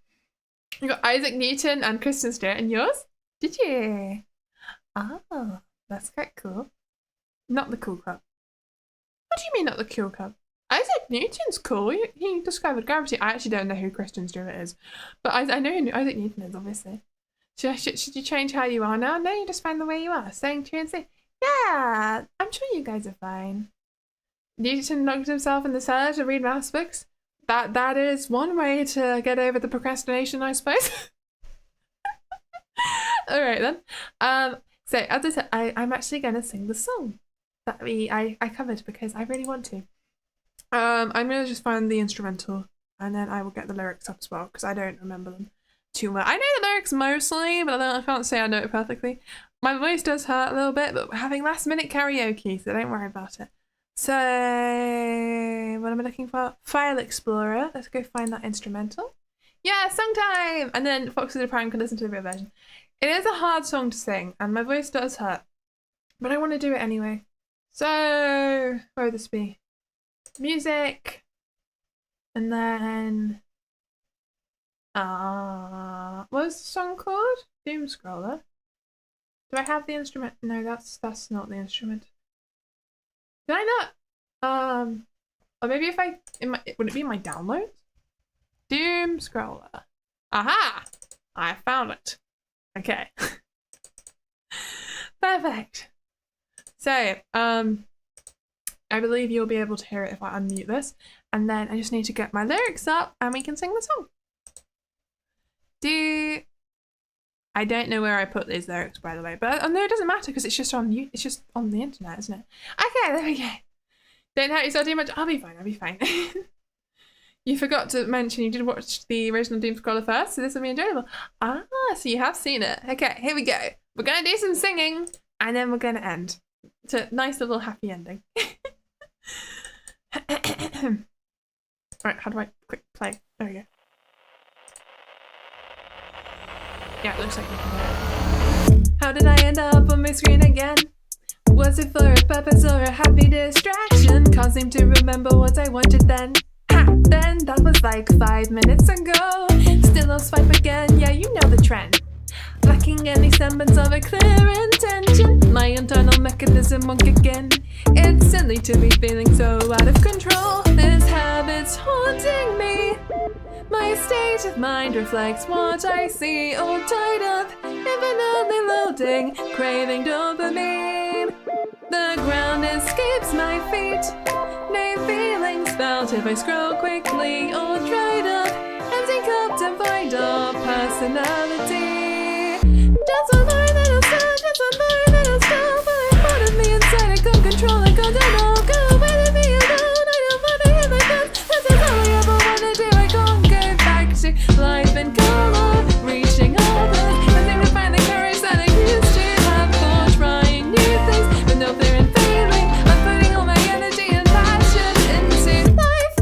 You got Isaac Newton and Kristen Stewart, and yours? Did you? Oh, that's quite cool. Not the cool club. What do you mean not the cool club? Isaac Newton's cool. He discovered gravity. I actually don't know who Kristen Stewart is, but I know who Isaac Newton is, obviously. Should you change how you are now? No, you just find the way you are. Staying true and safe. Yeah, I'm sure you guys are fine. Newton locked himself in the cellar to read maths books. That is one way to get over the procrastination, I suppose. All right then. So as I said, I'm actually gonna sing the song that I covered because I really want to. I'm gonna just find the instrumental and then I will get the lyrics up as well because I don't remember them too well. I know the lyrics mostly, but I can't say I know it perfectly. My voice does hurt a little bit, but we're having last minute karaoke, so don't worry about it. So, what am I looking for? File Explorer. Let's go find that instrumental. Yeah, song time! And then Foxes of Prime can listen to the real version. It is a hard song to sing, and my voice does hurt. But I want to do it anyway. So, where would this be? Music. And then... what was the song called? Doom Scroller. Do I have the instrument? No, that's not the instrument. Did I not? Or maybe if would it be in my downloads? Doom Scroller. Aha! I found it. Okay. Perfect. So, I believe you'll be able to hear it if I unmute this. And then I just need to get my lyrics up and we can sing the song. I don't know where I put these lyrics, by the way, but no, it doesn't matter because it's just on the internet, isn't it? Okay, there we go. Don't hurt yourself too much. I'll be fine. You forgot to mention you did watch the original Doom Scroller first, so this will be enjoyable. Ah, so you have seen it. Okay, here we go. We're gonna do some singing, and then we're gonna end. It's a nice little happy ending. Alright, how do I click play? There we go. Yeah, it looks like we can do it. How did I end up on my screen again? Was it for a purpose or a happy distraction? Can't seem to remember what I wanted then. Then that was like 5 minutes ago. Still on swipe again, yeah, you know the trend. Lacking any semblance of a clear intention. My internal mechanism won't kick in. It's silly to be feeling so out of control. This habit's haunting me. My state of mind reflects what I see. All tied up, infinitely loading, craving dopamine. The ground escapes my feet. No feelings felt if I scroll quickly or dried up. Empty cup to find our personality. Just one more little step, just one more little step. But part of me inside I can't control, I can't know. Go away, leave me alone. I don't wanna hear my thoughts. That's all I ever wanna do. I can't go back to life in color, reaching others. I think I find the courage that I used to have for trying new things, but no fear in failing. I'm putting all my energy and passion into life.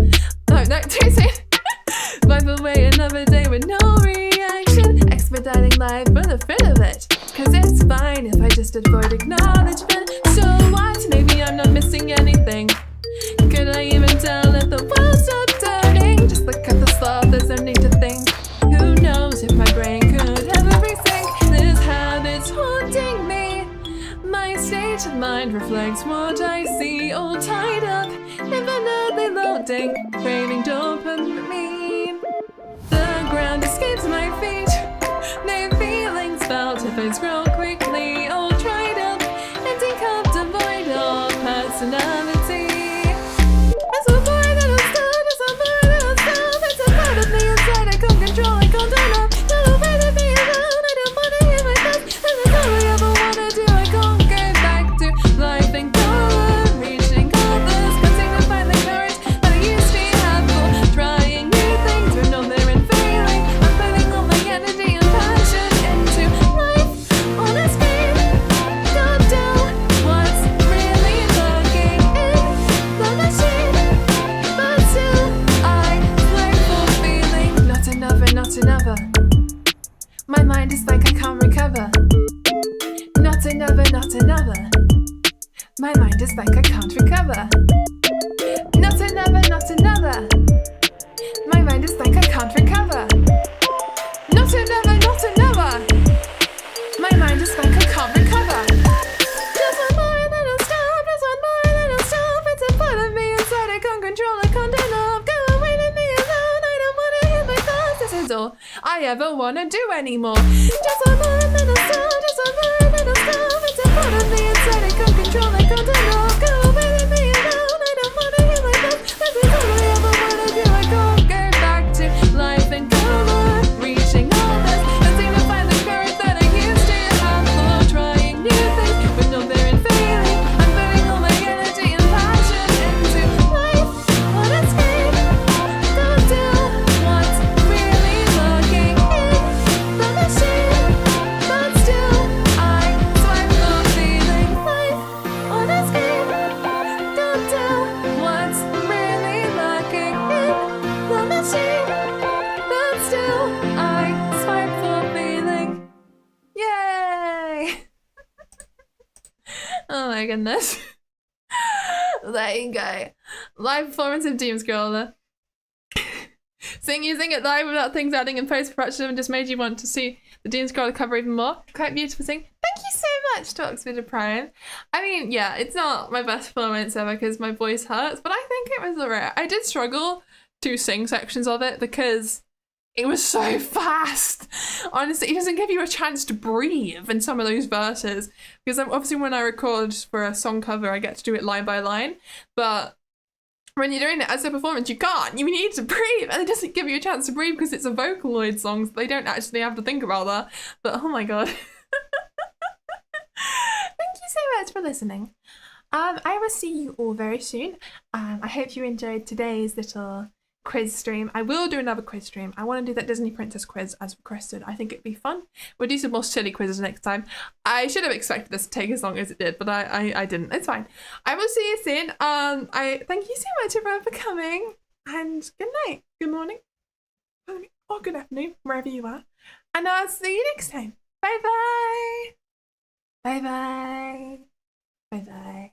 No, too soon. Wipe away another day with no reaction. Expediting life for the thrill of it. Cause it's fine if I just avoid acknowledgement. So what? Maybe I'm not missing anything. Could I even tell if the world stopped turning? Just look at the sloth, there's no need to think. Who knows if my brain could ever rethink this habit's haunting me. My state of mind reflects what I see, all tied up, infinitely loading, craving dopamine. The ground escapes my feet. No feelings felt if I scroll quickly, all dried up, empty cup devoid of personality. It's a boy that'll stop, it's a boy that'll stop. It's a part of me inside I can't control, I can't turn off. You'll away to be alone, I don't wanna hear my thoughts. And that's all I ever wanna do, I can't go back to life in color, reaching others. Can't seem to find the courage that I used to have for trying new things, but no there and failing. I'm putting all my energy and passion into life on a screen. Don't do what's really lurking in the machine. But still, I play for feeling. Not another, not another. My mind is like I can't recover. Not another, not another. My mind is like I can't recover. Not another, not another. My mind is like I can't recover. Not another, not another. My mind is like I can't recover. Just one more little step, just one more little step. It's a part of me inside I can't control, I can't enough. Go away, leave me alone. I don't wanna hear my thoughts. This is all I ever wanna do anymore. Just one more little step, just one more little step. It's a part of me inside I can't control, I can't enough. Go away, leave me alone. I don't wanna hear my thoughts. This is all I ever wanna do. I can't go back to life in color, reaching others. Can't seem to find the courage that I used to have for trying new things, but no there and failing. I'm putting all my energy and passion into life on a screen. Don't do what's really lurking in the machine. But still, I swipe for feeling life on a screen. Don't do what's really lurking in the machine. But still, I swipe for feeling. Yay! Oh my goodness. There you go. Live performance of Doom Scroller. Using it live without things adding in post-production just made you want to see the Doom Scroller cover even more. Quite beautiful thing. Thank you so much to Oxford Prime. I mean, yeah, it's not my best performance ever because my voice hurts, but I think it was alright. I did struggle to sing sections of it because it was so fast. Honestly, it doesn't give you a chance to breathe in some of those verses. Because obviously when I record for a song cover, I get to do it line by line. But when you're doing it as a performance, you can't. You need to breathe. And it doesn't give you a chance to breathe because it's a Vocaloid song. So they don't actually have to think about that. But oh my god. Thank you so much for listening. I will see you all very soon. I hope you enjoyed today's little quiz stream. I will do another quiz stream. I want to do that Disney Princess quiz as requested. I think it'd be fun. We'll do some more silly quizzes next time. I should have expected this to take as long as it did, but I didn't. It's fine. I will see you soon. I thank you so much everyone for coming, and good night, good morning, or good afternoon, wherever you are. And I'll see you next time. Bye bye. Bye bye. Bye bye.